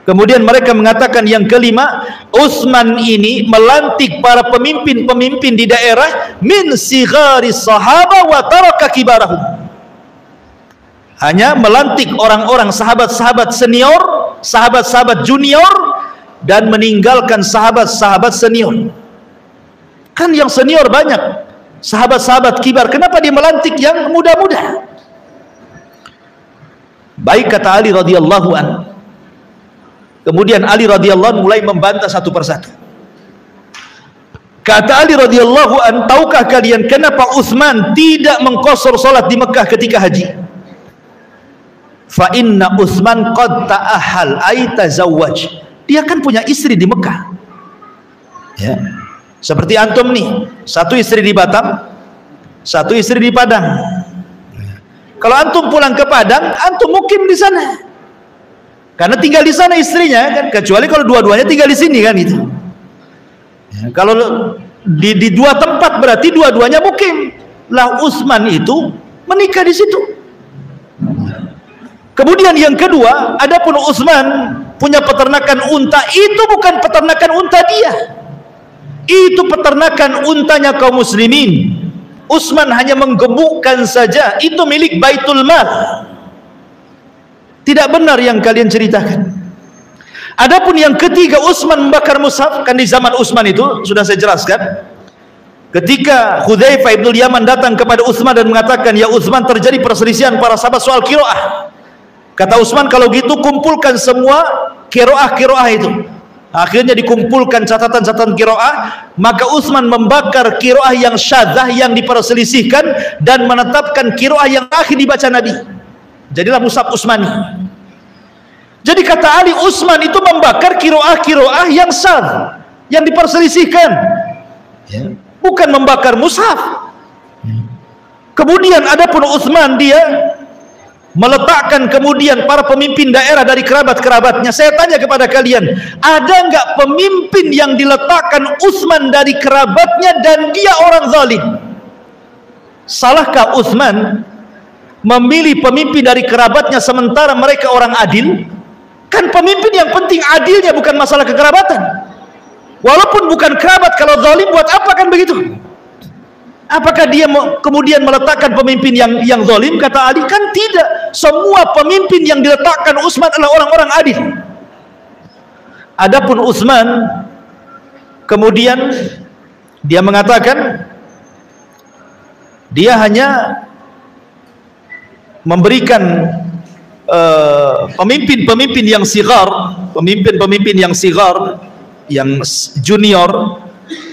Kemudian mereka mengatakan yang kelima, Utsman ini melantik para pemimpin-pemimpin di daerah min sighari sahaba wa taraka kibarahum. Hanya melantik orang-orang sahabat-sahabat senior, sahabat-sahabat junior, dan meninggalkan sahabat-sahabat senior. Kan yang senior banyak, sahabat-sahabat kibar. Kenapa dia melantik yang muda-muda? Baik, kata Ali radhiyallahu an. Kemudian Ali radhiyallahu an mulai membantah satu persatu. Kata Ali radhiyallahu an, tahukah kalian kenapa Utsman tidak mengqasar salat di Mekah ketika haji? fa inna Utsman qad ta'ahal ay tazawwaj. Dia kan punya istri di Mekah. Ya. Seperti antum nih, satu istri di Batam, satu istri di Padang. Kalau antum pulang ke Padang, antum mukim di sana. Karena tinggal di sana istrinya kan, kecuali kalau dua-duanya tinggal di sini kan itu. Ya, kalau di dua tempat berarti dua-duanya mukim. Lah Utsman itu menikah di situ. Kemudian yang kedua, adapun Utsman punya peternakan unta, itu bukan peternakan unta dia. Itu peternakan untanya kaum muslimin. Utsman hanya menggemukkan saja, itu milik Baitul Mal. Tidak benar yang kalian ceritakan. Adapun yang ketiga, Utsman membakar mushaf, kan di zaman Utsman itu sudah saya jelaskan. Ketika Hudzaifah ibn Yaman datang kepada Utsman dan mengatakan, "Ya Utsman, terjadi perselisihan para sahabat soal qiraah." Kata Utsman, "Kalau gitu kumpulkan semua qiraah itu." Akhirnya dikumpulkan catatan-catatan qiraah, maka Utsman membakar qiraah yang syadzah yang diperselisihkan dan menetapkan qiraah yang akhir dibaca Nabi. Jadilah mushaf Utsmani. Jadi kata Ali, Utsman itu membakar qiraah yang syadz, yang diperselisihkan. Ya. Bukan membakar mushaf. Kemudian adapun Utsman, dia meletakkan kemudian para pemimpin daerah dari kerabat-kerabatnya. Saya tanya kepada kalian, ada enggak pemimpin yang diletakkan Utsman dari kerabatnya dan dia orang zalim? Salahkah Utsman memilih pemimpin dari kerabatnya sementara mereka orang adil? Kan pemimpin yang penting adilnya, bukan masalah kekerabatan. Walaupun bukan kerabat, kalau zalim buat apa kan begitu? Apakah dia kemudian meletakkan pemimpin yang zalim? Kata Ali, kan tidak. Semua pemimpin yang diletakkan Utsman adalah orang-orang adil. Adapun Utsman kemudian dia mengatakan dia hanya memberikan pemimpin-pemimpin yang sigar, pemimpin-pemimpin yang sigar, yang junior,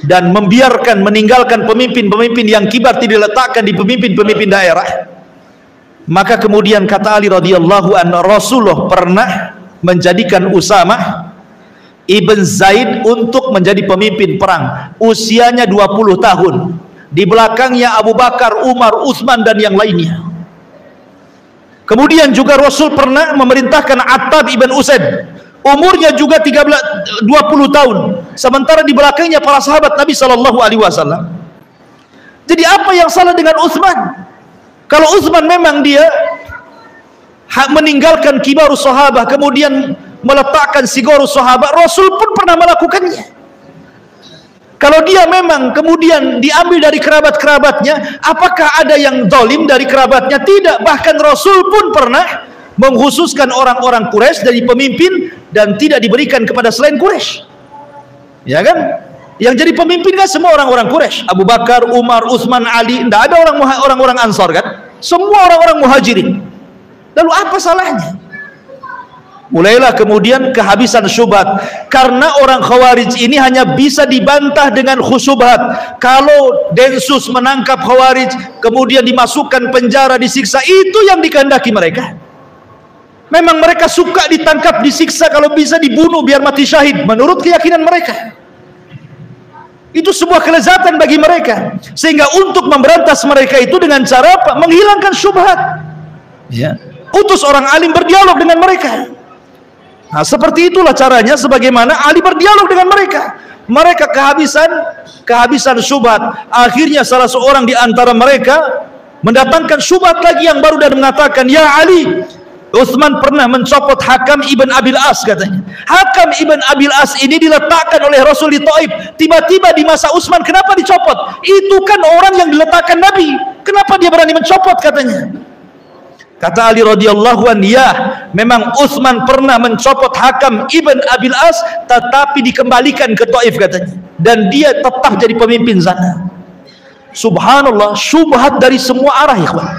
dan meninggalkan pemimpin-pemimpin yang kibar, tidak diletakkan di pemimpin-pemimpin daerah. Maka kemudian kata Ali radhiyallahu anhu, Rasulullah pernah menjadikan Usamah ibn Zaid untuk menjadi pemimpin perang. Usianya 20 tahun. Di belakangnya Abu Bakar, Umar, Utsman dan yang lainnya. Kemudian juga Rasul pernah memerintahkan Attab ibn Usaid, umurnya juga 20 tahun, sementara di belakangnya para sahabat Nabi SAW. Jadi apa yang salah dengan Utsman? Kalau Utsman memang dia meninggalkan kibarus sahabat, kemudian meletakkan sigorus sahabat, Rasul pun pernah melakukannya. Kalau dia memang kemudian diambil dari kerabat-kerabatnya, apakah ada yang zalim dari kerabatnya? Tidak. Bahkan Rasul pun pernah mengkhususkan orang-orang Quraisy dari pemimpin dan tidak diberikan kepada selain Quraisy. Ya kan? Yang jadi pemimpin kan semua orang-orang Quraisy. Abu Bakar, Umar, Utsman, Ali. Tidak ada orang-orang Ansar kan? Semua orang-orang Muhajirin. Lalu apa salahnya? Mulailah kemudian kehabisan syubhat, karena orang Khawarij ini hanya bisa dibantah dengan khusyubhat. Kalau Densus menangkap Khawarij kemudian dimasukkan penjara, disiksa, itu yang dikehendaki mereka. Memang mereka suka ditangkap, disiksa, kalau bisa dibunuh biar mati syahid, menurut keyakinan mereka. Itu sebuah kelezatan bagi mereka, sehingga untuk memberantas mereka itu dengan cara apa? Menghilangkan syubhat. Ya. Utus orang alim berdialog dengan mereka. Nah, seperti itulah caranya sebagaimana Ali berdialog dengan mereka. Mereka kehabisan syubhat. Akhirnya salah seorang di antara mereka mendatangkan syubhat lagi yang baru dan mengatakan, "Ya Ali, Utsman pernah mencopot Hakam ibn Abil As," katanya. Hakam ibn Abil As ini diletakkan oleh Rasul di Taif. Tiba-tiba di masa Utsman kenapa dicopot? Itu kan orang yang diletakkan Nabi. Kenapa dia berani mencopot, katanya. Kata Ali radhiyallahu anhu, ya, memang Utsman pernah mencopot Hakam ibn Abil As, tetapi dikembalikan ke Taif, katanya, dan dia tetap jadi pemimpin sana. Subhanallah, syubhat dari semua arah, ikhwan.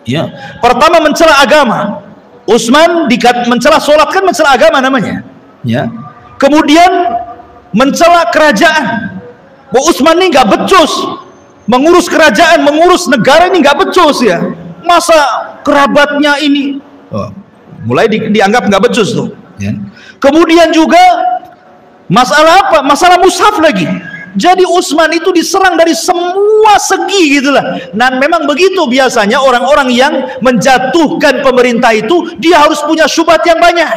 Ya, pertama mencela agama. Utsman mencela salat, kan mencela agama namanya. Ya. Kemudian mencela kerajaan. Bahwa Utsman ini nggak becus mengurus kerajaan, mengurus negara ini nggak becus ya. Masa kerabatnya ini Mulai dianggap nggak becus tuh. Ya. Kemudian juga masalah apa? Masalah mushaf lagi. Jadi Utsman itu diserang dari semua segi gitulah. Dan memang begitu biasanya orang-orang yang menjatuhkan pemerintah itu, dia harus punya syubhat yang banyak.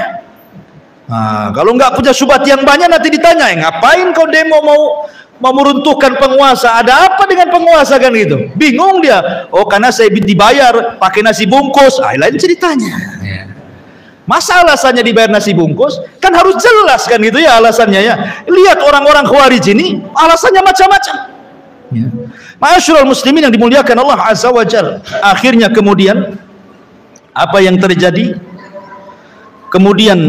Nah, kalau nggak punya syubhat yang banyak nanti ditanya, ngapain kau demo mau meruntuhkan penguasa? Ada apa dengan penguasa kan gitu? Bingung dia. Oh, karena saya dibayar pakai nasi bungkus. Lain ceritanya. Ya. Masa alasannya dibayar nasi bungkus? Kan harus jelas kan gitu ya alasannya ya. Lihat orang-orang Khawarij ini alasannya macam-macam. Ya. Ma'asyiral muslimin yang dimuliakan Allah Azza wa Jalla. Akhirnya kemudian apa yang terjadi? Kemudian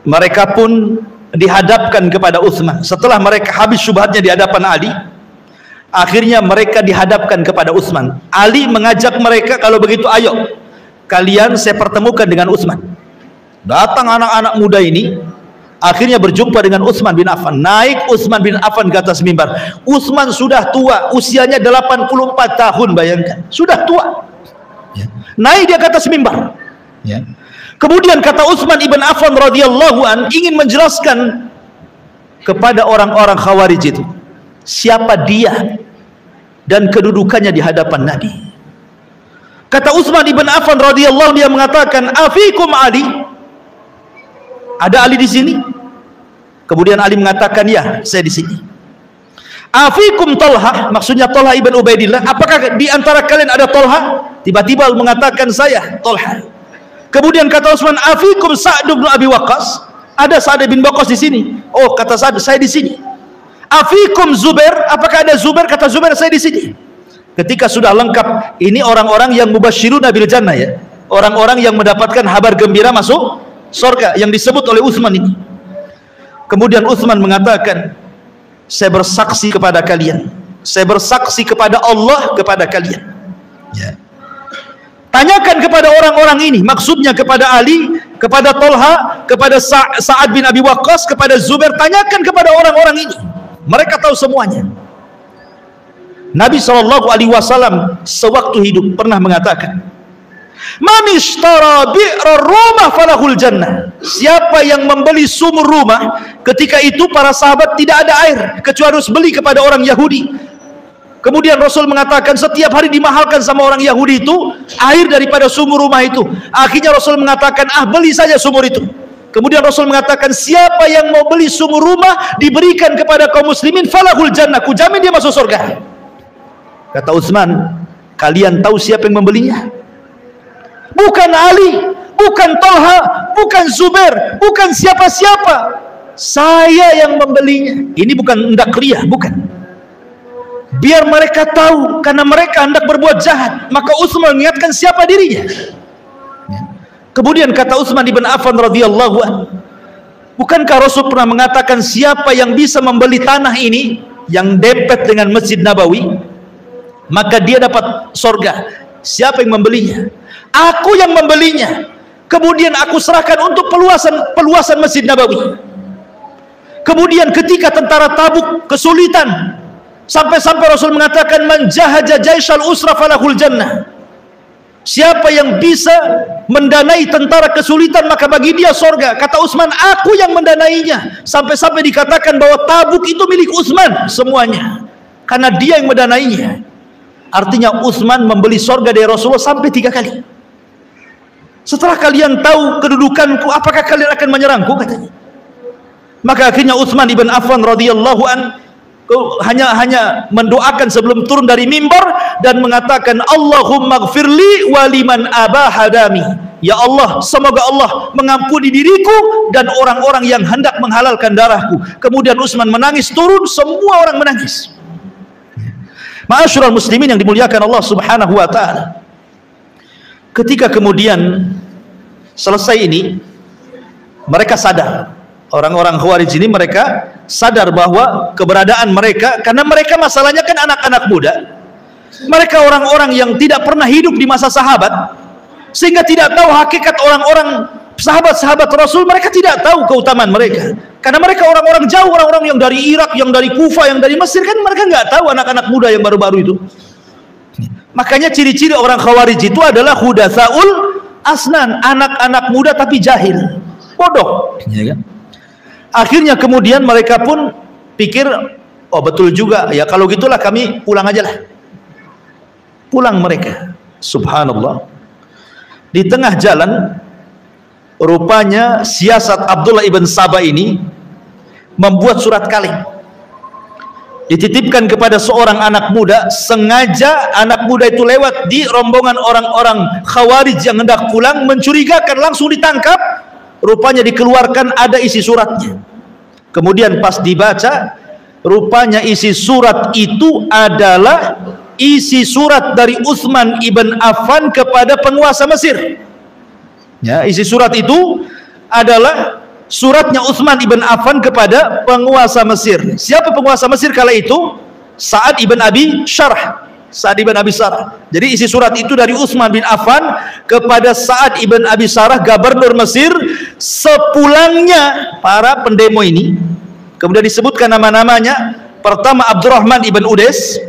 mereka pun dihadapkan kepada Utsman. Setelah mereka habis syubhatnya di hadapan Ali, akhirnya mereka dihadapkan kepada Utsman. Ali mengajak mereka, kalau begitu ayo kalian saya pertemukan dengan Utsman. Datang anak-anak muda ini, akhirnya berjumpa dengan Utsman bin Affan. Naik Utsman bin Affan ke atas mimbar. Utsman sudah tua, usianya 84 tahun, bayangkan, sudah tua. Ya. Naik dia ke atas mimbar. Ya. Kemudian kata Utsman ibn Affan radhiyallahu an ingin menjelaskan kepada orang-orang Khawarij itu siapa dia dan kedudukannya di hadapan Nabi. Kata Utsman ibn Affan radhiyallahu, dia mengatakan, "Afikum Ali?" Ada Ali di sini? Kemudian Ali mengatakan, "Ya, saya di sini." "Afikum Talha?" Maksudnya Talha ibn Ubaidillah. Apakah di antara kalian ada Talha? Tiba-tiba mengatakan, "Saya Talha." Kemudian kata Utsman, "Afikum Sa'd bin Abi Waqqas?" Ada Sa'd bin Waqqas di sini. Oh, kata Sa'd, saya di sini. "Afikum Zubair?" Apakah ada Zubair? Kata Zubair, saya di sini. Ketika sudah lengkap, ini orang-orang yang mubasyiruna bil jannah ya. Orang-orang yang mendapatkan kabar gembira masuk surga yang disebut oleh Utsman ini. Kemudian Utsman mengatakan, "Saya bersaksi kepada kalian. Saya bersaksi kepada Allah kepada kalian." Ya. Tanyakan kepada orang-orang ini, maksudnya kepada Ali, kepada Talha, kepada Sa'ad bin Abi Waqqas, kepada Zubair, tanyakan kepada orang-orang ini. Mereka tahu semuanya. Nabi SAW sewaktu hidup pernah mengatakan, "Man ishtara bi'ra rumah falahul jannah." Siapa yang membeli sumur rumah, ketika itu para sahabat tidak ada air kecuali harus beli kepada orang Yahudi. Kemudian Rasul mengatakan setiap hari dimahalkan sama orang Yahudi itu air daripada sumur rumah itu. Akhirnya Rasul mengatakan, beli saja sumur itu. Kemudian Rasul mengatakan, siapa yang mau beli sumur rumah diberikan kepada kaum muslimin falahul jannah, ku jamin dia masuk surga. Kata Utsman, kalian tahu siapa yang membelinya? Bukan Ali, bukan Talha, bukan Zubair, bukan siapa-siapa. Saya yang membelinya. Ini bukan hendak riya, bukan. Biar mereka tahu, karena mereka hendak berbuat jahat. Maka Utsman mengingatkan siapa dirinya. Kemudian kata Utsman ibn Affan radhiyallahu anhu, bukankah Rasul pernah mengatakan siapa yang bisa membeli tanah ini yang dempet dengan Masjid Nabawi, maka dia dapat surga. Siapa yang membelinya? Aku yang membelinya. Kemudian aku serahkan untuk peluasan Masjid Nabawi. Kemudian ketika tentara Tabuk kesulitan, sampai-sampai Rasul mengatakan, man jahaja jaishal usra falahul jannah. Siapa yang bisa mendanai tentara kesulitan, maka bagi dia surga. Kata Utsman, aku yang mendanainya. Sampai-sampai dikatakan bahwa Tabuk itu milik Utsman semuanya, karena dia yang mendanainya. Artinya Utsman membeli surga dari Rasulullah sampai 3 kali. Setelah kalian tahu kedudukanku, apakah kalian akan menyerangku, katanya. Maka akhirnya Utsman ibn Affan radhiyallahu an hanya mendoakan sebelum turun dari mimbar dan mengatakan, Allahumma gfirli waliman abahadami. Ya Allah, semoga Allah mengampuni diriku dan orang-orang yang hendak menghalalkan darahku. Kemudian Utsman menangis, turun, semua orang menangis. Ma'asyiral muslimin yang dimuliakan Allah Subhanahu wa taala. Ketika kemudian selesai ini, mereka sadar. Orang-orang Khawarij ini mereka sadar bahwa keberadaan mereka, karena mereka masalahnya kan anak-anak muda. Mereka orang-orang yang tidak pernah hidup di masa sahabat, sehingga tidak tahu hakikat orang-orang sahabat-sahabat Rasul. Mereka tidak tahu keutamaan mereka, karena mereka orang-orang jauh, orang-orang yang dari Irak, yang dari Kufa, yang dari Mesir, kan mereka nggak tahu anak-anak muda yang baru-baru itu. Makanya ciri-ciri orang Khawarij itu adalah hudatsaul asnan, anak-anak muda tapi jahil, bodoh, ya kan? Akhirnya kemudian mereka pun pikir, oh betul juga ya, kalau gitulah kami pulang aja lah. Pulang mereka. Subhanallah, di tengah jalan rupanya siasat Abdullah ibn Sabah ini membuat surat kaleng, dititipkan kepada seorang anak muda. Sengaja anak muda itu lewat di rombongan orang-orang Khawarij yang hendak pulang, mencurigakan, langsung ditangkap. Rupanya dikeluarkan, ada isi suratnya. Kemudian pas dibaca, rupanya isi surat itu adalah isi surat dari Utsman ibn Affan kepada penguasa Mesir. Ya, isi surat itu adalah suratnya Utsman ibn Affan kepada penguasa Mesir. Siapa penguasa Mesir kala itu? Sa'ad ibn Abi Syarah. Sa'ad ibn Abi Syarah. Jadi isi surat itu dari Utsman bin Affan kepada Sa'ad ibn Abi Syarah, gubernur Mesir, sepulangnya para pendemo ini. Kemudian disebutkan nama-namanya. Pertama Abdurrahman ibn Udes,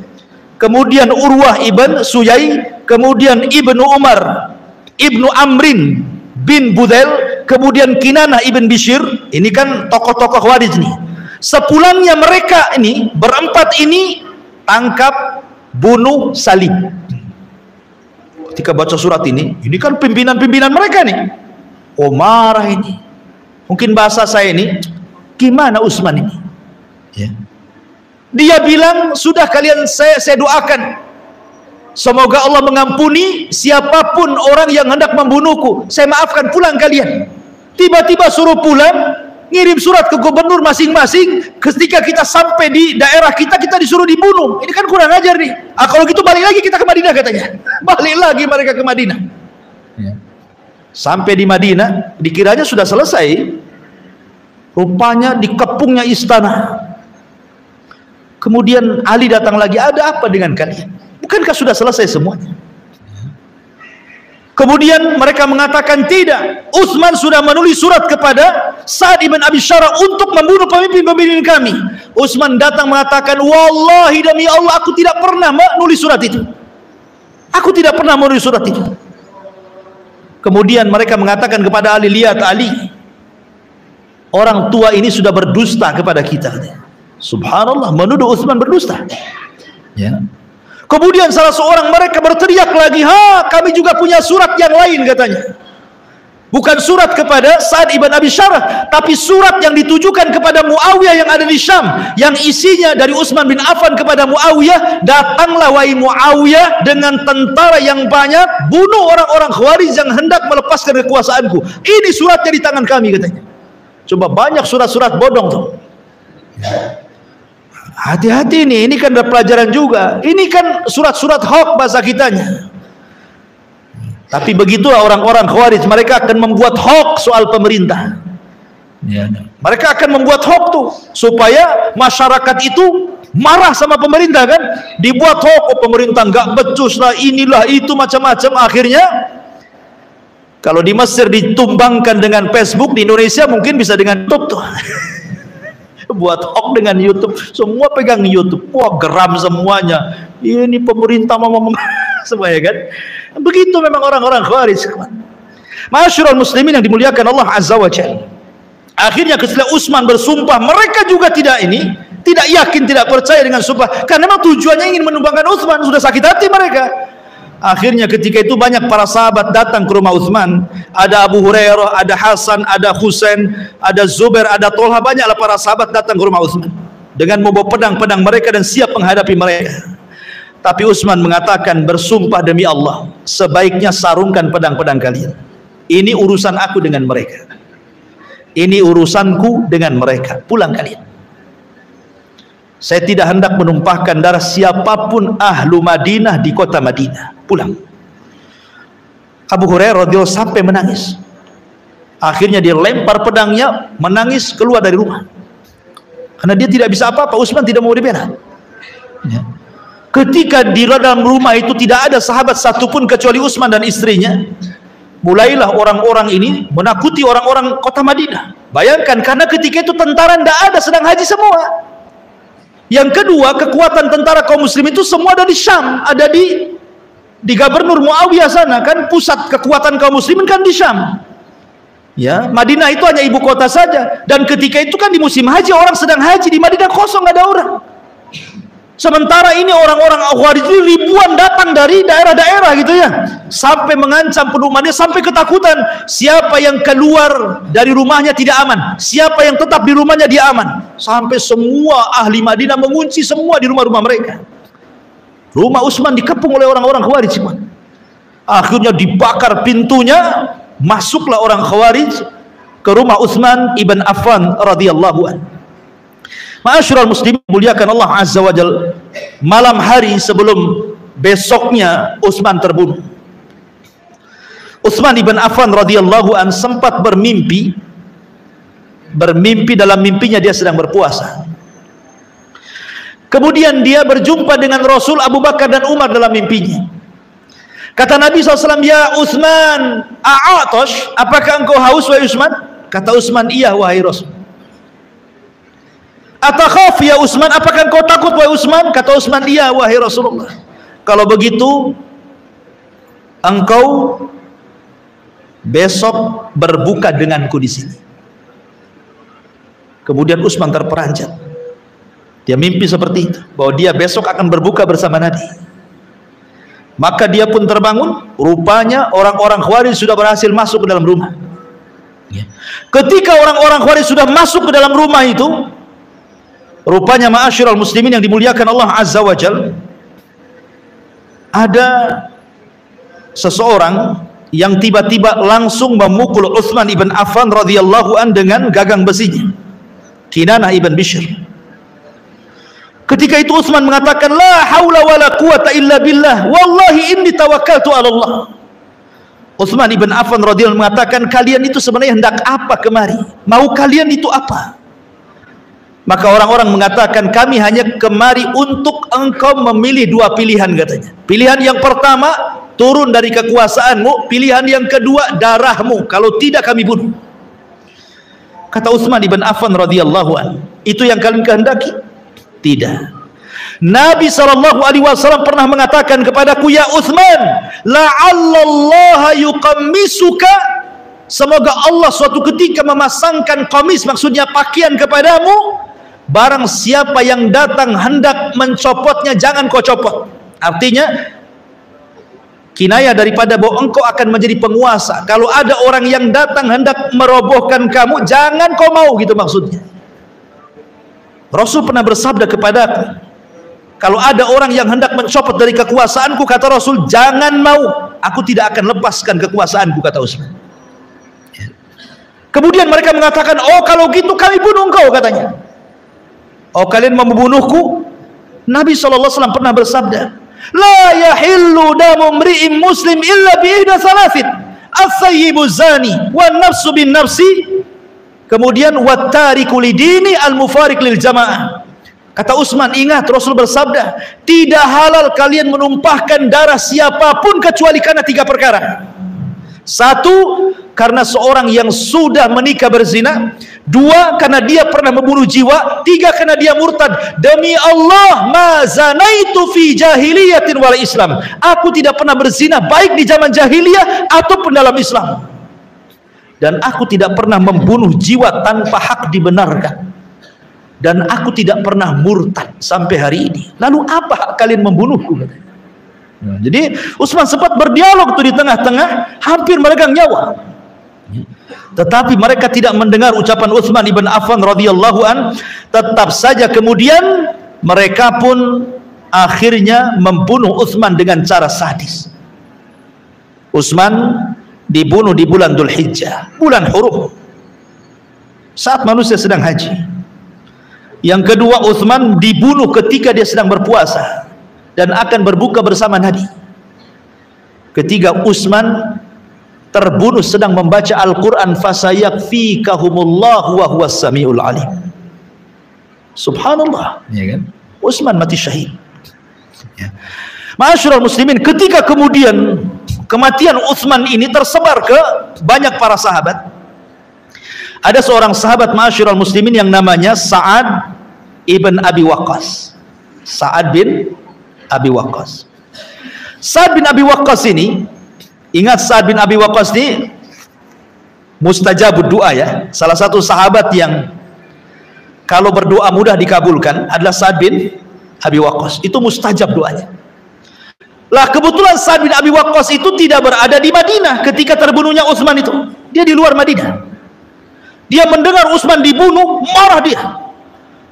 kemudian Urwah ibn Suyai, kemudian Ibnu Umar, Ibnu Amrin bin Budel, kemudian Kinanah ibn Bishr. Ini kan tokoh-tokoh Khawarij nih. Sepulangnya mereka ini berempat ini tangkap, bunuh, salib. Ketika baca surat ini kan pimpinan-pimpinan mereka nih. Oh, marah ini. Mungkin bahasa saya ini, gimana Utsman ini? Ya. Dia bilang, sudah kalian, saya doakan, semoga Allah mengampuni siapapun orang yang hendak membunuhku. Saya maafkan, pulang kalian. Tiba-tiba suruh pulang, ngirim surat ke gubernur masing-masing. Ketika kita sampai di daerah kita disuruh dibunuh. Ini kan kurang ajar nih. Kalau gitu balik lagi kita ke Madinah katanya. Balik lagi mereka ke Madinah. Ya. Sampai di Madinah, dikiranya sudah selesai. Rupanya dikepungnya istana. Kemudian Ali datang lagi, ada apa dengan kalian? Bukankah sudah selesai semuanya? Kemudian mereka mengatakan tidak, Utsman sudah menulis surat kepada Sa'ad ibn Abi Syarah untuk membunuh pemimpin-pemimpin kami. Utsman datang mengatakan, wallahi demi Allah, aku tidak pernah menulis surat itu. Aku tidak pernah menulis surat itu. Kemudian mereka mengatakan kepada Ali, lihat Ali, orang tua ini sudah berdusta kepada kita. Subhanallah, menuduh Utsman berdusta. Ya. Kemudian salah seorang mereka berteriak lagi, kami juga punya surat yang lain katanya. Bukan surat kepada Sa'ad ibn Abi Syarah, tapi surat yang ditujukan kepada Muawiyah yang ada di Syam, yang isinya dari Utsman bin Affan kepada Muawiyah, datanglah wahai Muawiyah dengan tentara yang banyak, bunuh orang-orang Khawarij yang hendak melepaskan kekuasaanku. Ini suratnya di tangan kami katanya. Coba, banyak surat-surat bodong tuh. Hati-hati nih, ini kan ada pelajaran juga. Ini kan surat-surat hoax bahasa kitanya. Tapi begitulah orang-orang Khawarij, mereka akan membuat hoax soal pemerintah. Ya. Mereka akan membuat hoax tuh supaya masyarakat itu marah sama pemerintah kan. Dibuat hoax, oh pemerintah nggak becus lah, inilah itu macam-macam. Akhirnya kalau di Mesir ditumbangkan dengan Facebook, di Indonesia mungkin bisa dengan YouTube tuh. Buat hoax dengan YouTube, semua pegang YouTube, wah geram semuanya. Ini pemerintah mau semuanya kan. Begitu memang orang-orang Khawarij. Masyarul muslimin yang dimuliakan Allah Azza wa Jalla. Akhirnya ketika Utsman bersumpah, mereka juga tidak yakin, tidak percaya dengan sumpah, karena memang tujuannya ingin menumbangkan Utsman, sudah sakit hati mereka. Akhirnya ketika itu banyak para sahabat datang ke rumah Utsman. Ada Abu Hurairah, ada Hasan, ada Husain, ada Zubair, ada Tolha. Banyaklah para sahabat datang ke rumah Utsman dengan membawa pedang-pedang mereka dan siap menghadapi mereka. Tapi Utsman mengatakan, bersumpah demi Allah, sebaiknya sarungkan pedang-pedang kalian. Ini urusan aku dengan mereka. Ini urusanku dengan mereka. Pulang kalian. Saya tidak hendak menumpahkan darah siapapun ahlu Madinah di kota Madinah. Pulang. Abu Hurairah radhiyallahu sampai menangis. Akhirnya dia lempar pedangnya, menangis keluar dari rumah. Karena dia tidak bisa apa-apa, Utsman tidak mau dibela. Ya. Ketika di dalam rumah itu tidak ada sahabat satupun kecuali Utsman dan istrinya, mulailah orang-orang ini menakuti orang-orang kota Madinah. Bayangkan, karena ketika itu tentara tidak ada, sedang haji semua. Yang kedua, kekuatan tentara kaum muslim itu semua ada di Syam, ada di Di Gubernur Muawiyah sana kan pusat kekuatan kaum muslimin kan di Syam. Ya, Madinah itu hanya ibu kota saja. Dan ketika itu kan di musim haji, orang sedang haji, di Madinah kosong, nggak ada orang. Sementara ini orang-orang Khawarij ribuan datang dari daerah-daerah gitu ya, sampai mengancam penduduk Madinah, sampai ketakutan. Siapa yang keluar dari rumahnya tidak aman, siapa yang tetap di rumahnya dia aman. Sampai semua ahli Madinah mengunci semua di rumah-rumah mereka. Rumah Utsman dikepung oleh orang-orang Khawarij. Akhirnya dibakar pintunya, masuklah orang Khawarij ke rumah Utsman ibn Affan radhiyallahu anhu. Ma'asyiral muslimin muliakan Allah azza wa jalla, malam hari sebelum besoknya Utsman terbunuh, Utsman ibn Affan radhiyallahu anhu sempat bermimpi dalam mimpinya dia sedang berpuasa. Kemudian dia berjumpa dengan Rasul, Abu Bakar dan Umar dalam mimpinya. Kata Nabi SAW, ya Utsman, a'atosh, apakah engkau haus wahai Utsman? Kata Utsman, iya wahai Rasul. Atakhaf ya Utsman, apakah engkau takut wahai Utsman? Kata Utsman, iya wahai Rasulullah. Kalau begitu engkau besok berbuka denganku di sini. Kemudian Utsman terperanjat. Dia mimpi seperti itu, bahwa dia besok akan berbuka bersama Nabi. Maka dia pun terbangun. Rupanya orang-orang Khawarij sudah berhasil masuk ke dalam rumah. Ketika orang-orang Khawarij sudah masuk ke dalam rumah itu, rupanya ma'asyiral muslimin yang dimuliakan Allah azza wa jalla, ada seseorang yang tiba-tiba langsung memukul Utsman ibn Affan radhiyallahu an dengan gagang besinya, Kinanah ibn Bishr. Ketika itu Utsman mengatakan, la haula wala quwata illa billah, wallahi inni tawakkaltu ala Allah. Utsman ibn Affan radhiyallahu mengatakan, kalian itu sebenarnya hendak apa kemari? Mau kalian itu apa? Maka orang-orang mengatakan, kami hanya kemari untuk engkau memilih dua pilihan katanya. Pilihan yang pertama, turun dari kekuasaanmu. Pilihan yang kedua, darahmu. Kalau tidak kami bunuh. Kata Utsman ibn Affan radhiyallahu anhu, itu yang kalian kehendaki? Tidak. Nabi SAW pernah mengatakan kepadaku, ya Utsman, la'allallaha yuqammisuka, semoga Allah suatu ketika memasangkan qamis, maksudnya pakaian kepadamu. Barang siapa yang datang hendak mencopotnya, jangan kau copot. Artinya kinayah daripada bahwa engkau akan menjadi penguasa. Kalau ada orang yang datang hendak merobohkan kamu, jangan kau mau, gitu maksudnya. Rasul pernah bersabda kepadaku, kalau ada orang yang hendak mencopot dari kekuasaanku, kata Rasul, jangan mau, aku tidak akan lepaskan kekuasaanku, kata Utsman. Kemudian mereka mengatakan, oh kalau gitu kami bunuh engkau, katanya. Oh kalian mau membunuhku? Nabi SAW pernah bersabda, la yahillu damu mri'in muslim illa bi'ihda salasit, as-sayyibu zani, wa nafsu bin nafsi, kemudian wattariku lidini al-mufariq lil jamaah. Kata Utsman, ingat Rasul bersabda, tidak halal kalian menumpahkan darah siapapun kecuali karena tiga perkara. Satu, karena seorang yang sudah menikah berzina. Dua, karena dia pernah membunuh jiwa. Tiga, karena dia murtad. Demi Allah, ma zanaitu fi jahiliyatin wal Islam, aku tidak pernah berzina baik di zaman jahiliyah ataupun dalam Islam. Dan aku tidak pernah membunuh jiwa tanpa hak dibenarkan. Dan aku tidak pernah murtad sampai hari ini. Lalu apa hak kalian membunuhku? Nah, jadi Utsman sempat berdialog tuh di tengah-tengah, hampir meregang nyawa. Tetapi mereka tidak mendengar ucapan Utsman ibn Affan radhiyallahu an. Tetap saja kemudian mereka pun akhirnya membunuh Utsman dengan cara sadis. Utsman dibunuh di bulan Dzulhijjah, bulan hurum, saat manusia sedang haji. Yang kedua, Utsman dibunuh ketika dia sedang berpuasa dan akan berbuka bersama Nabi. Ketiga, Utsman terbunuh sedang membaca Al-Quran, fasayakfikahumullahu wa huwas samiul alim. Subhanallah, ya kan? Utsman mati syahid. Ya. Ma'asyiral muslimin, ketika kemudian kematian Utsman ini tersebar ke banyak para sahabat, ada seorang sahabat ma'asyiral muslimin yang namanya Sa'ad ibn Abi Waqqas. Sa'ad bin Abi Waqqas. Sa'ad bin Abi Waqqas ini, ingat Sa'ad bin Abi Waqqas ini mustajabud doa ya. Salah satu sahabat yang kalau berdoa mudah dikabulkan adalah Sa'ad bin Abi Waqqas. Itu mustajab doanya. Lah kebetulan Sa'ad bin Abi Waqqas itu tidak berada di Madinah ketika terbunuhnya Utsman itu. Dia di luar Madinah. Dia mendengar Utsman dibunuh, marah dia.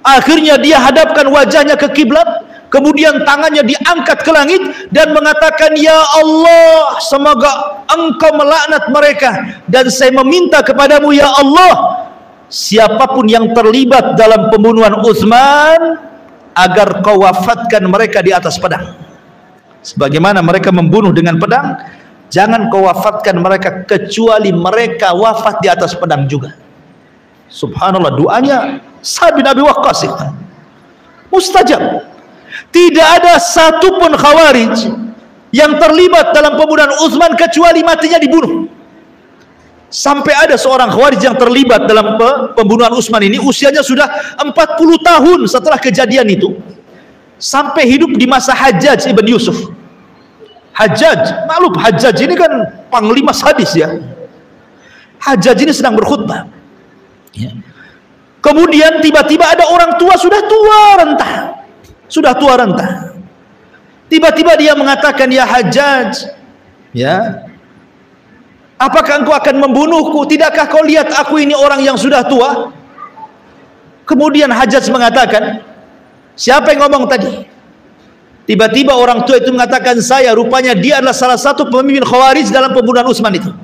Akhirnya dia hadapkan wajahnya ke kiblat, kemudian tangannya diangkat ke langit dan mengatakan, "Ya Allah, semoga Engkau melaknat mereka, dan saya meminta kepadamu ya Allah, siapapun yang terlibat dalam pembunuhan Utsman, agar Kau wafatkan mereka di atas pedang. Sebagaimana mereka membunuh dengan pedang, jangan Kau wafatkan mereka kecuali mereka wafat di atas pedang juga." Subhanallah, doanya Sa'ad bin Abi Waqqas itu mustajab. Tidak ada satupun Khawarij yang terlibat dalam pembunuhan Utsman kecuali matinya dibunuh. Sampai ada seorang Khawarij yang terlibat dalam pembunuhan Utsman ini, usianya sudah 40 tahun setelah kejadian itu, sampai hidup di masa Hajjaj ibn Yusuf. Hajjaj, maklum Hajjaj ini kan panglima sadis ya. Hajjaj ini sedang berkhutbah ya. Kemudian tiba-tiba ada orang tua, sudah tua renta. Tiba-tiba dia mengatakan, "Ya Hajjaj, ya, apakah engkau akan membunuhku? Tidakkah kau lihat aku ini orang yang sudah tua?" Kemudian Hajjaj mengatakan, "Siapa yang ngomong tadi?" Tiba-tiba orang tua itu mengatakan, "Saya." Rupanya dia adalah salah satu pemimpin Khawarij dalam pembunuhan Utsman itu.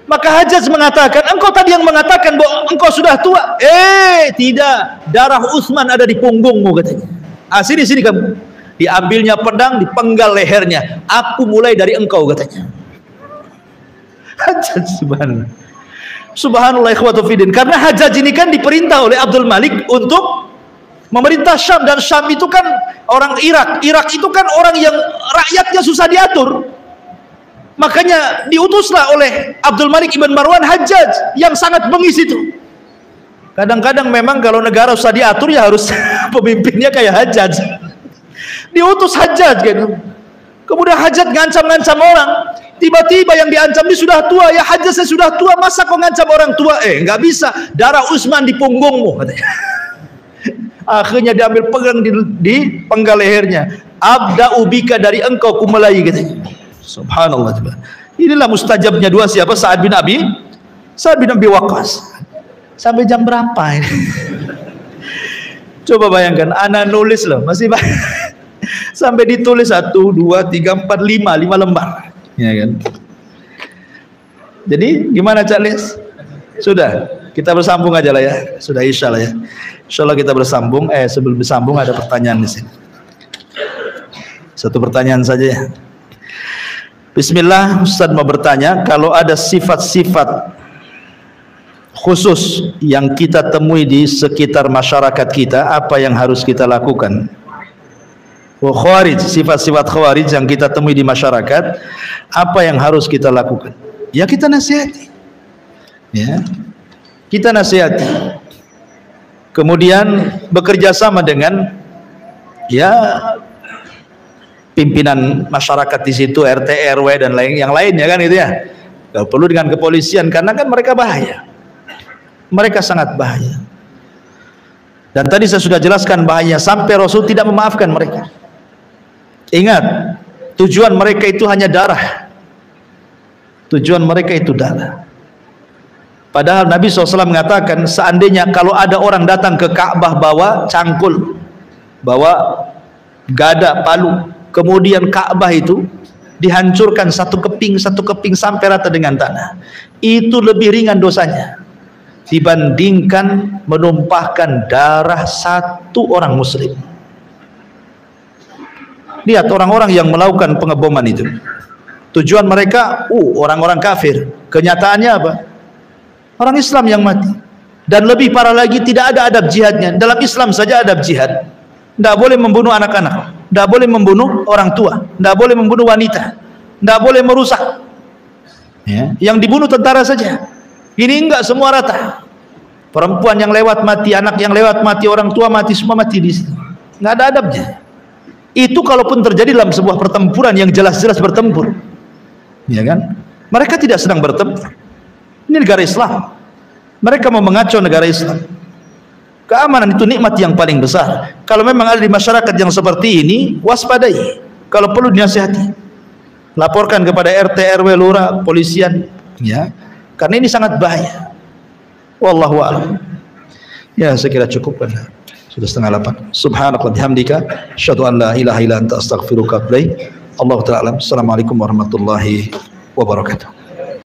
Maka Hajjaj mengatakan, "Engkau tadi yang mengatakan bahwa engkau sudah tua." Tidak, darah Utsman ada di punggungmu, katanya. Sini kamu. Diambilnya pedang, dipenggal lehernya. "Aku mulai dari engkau," katanya. Hajjaj, subhanallah ikhwatu fiddin. Karena Hajjaj ini kan diperintah oleh Abdul Malik untuk memerintah Syam, dan Syam itu kan orang Irak. Irak itu kan orang yang rakyatnya susah diatur. Makanya diutuslah oleh Abdul Malik ibn Marwan Hajjaj yang sangat bengis itu. Kadang-kadang memang kalau negara usah diatur ya harus pemimpinnya kayak Hajjaj. Diutus Hajjaj gitu. Kemudian Hajjaj ngancam-ngancam orang. Tiba-tiba yang diancam ini sudah tua. "Ya Hajjaj, saya sudah tua, masa kau ngancam orang tua?" Nggak bisa, darah Utsman di punggungmu, katanya. Akhirnya diambil pegang di penggal lehernya. "Abda'u bika, dari engkau kumulai," katanya. Subhanallah. Inilah mustajabnya doa siapa? Sa'ad bin Abi Waqqas. Sampai jam berapa ini? Coba bayangkan, anak nulis loh, masih sampai ditulis 1, 2, 3, 4, 5 lembar, ya kan? Jadi gimana Cak Lis? Sudah, kita bersambung aja lah ya. Sudah insya Allah ya. Insya Allah kita bersambung. Sebelum bersambung ada pertanyaan di sini. Satu pertanyaan saja ya. Bismillah, Ustaz mau bertanya, kalau ada sifat-sifat khusus yang kita temui di sekitar masyarakat kita, apa yang harus kita lakukan? Khawarij, sifat-sifat Khawarij yang kita temui di masyarakat, apa yang harus kita lakukan? Ya kita nasihati. Ya. Kita nasihati. Kemudian bekerja sama dengan pimpinan masyarakat di situ, RT, RW dan yang lainnya kan itu ya. Gak perlu dengan kepolisian, karena kan mereka bahaya. Mereka sangat bahaya. Dan tadi saya sudah jelaskan bahayanya, sampai Rasul tidak memaafkan mereka. Ingat, tujuan mereka itu hanya darah. Tujuan mereka itu darah. Padahal Nabi SAW mengatakan, seandainya kalau ada orang datang ke Ka'bah bawa cangkul, bawa gada, palu, kemudian Ka'bah itu dihancurkan satu keping sampai rata dengan tanah, itu lebih ringan dosanya dibandingkan menumpahkan darah satu orang muslim. Lihat orang-orang yang melakukan pengeboman itu, tujuan mereka orang-orang kafir, kenyataannya apa? Orang Islam yang mati. Dan lebih parah lagi, tidak ada adab jihadnya. Dalam Islam saja adab jihad, tidak boleh membunuh anak-anak, tidak boleh membunuh orang tua, tidak boleh membunuh wanita, tidak boleh merusak ya. Yang dibunuh tentara saja. Ini enggak, semua rata. Perempuan yang lewat mati, anak yang lewat mati, orang tua mati, semua mati di situ. Enggak ada adabnya. Itu kalaupun terjadi dalam sebuah pertempuran yang jelas-jelas bertempur, ya kan? Mereka tidak sedang bertempur. Ini negara Islam. Mereka mau mengacau negara Islam. Keamanan itu nikmat yang paling besar. Kalau memang ada di masyarakat yang seperti ini, waspadai. Kalau perlu dinasihati, laporkan kepada RT, RW, lurah, polisian, ya. Karena ini sangat bahaya. Wallahu a'lam. Ya, saya kira cukup kan. Sudah 7:30. Subhanallah bihamdika, asyhadu an la ilaha illa anta astaghfiruka wa atubu ilaik. Allahu ta'ala. Assalamualaikum warahmatullahi wabarakatuh.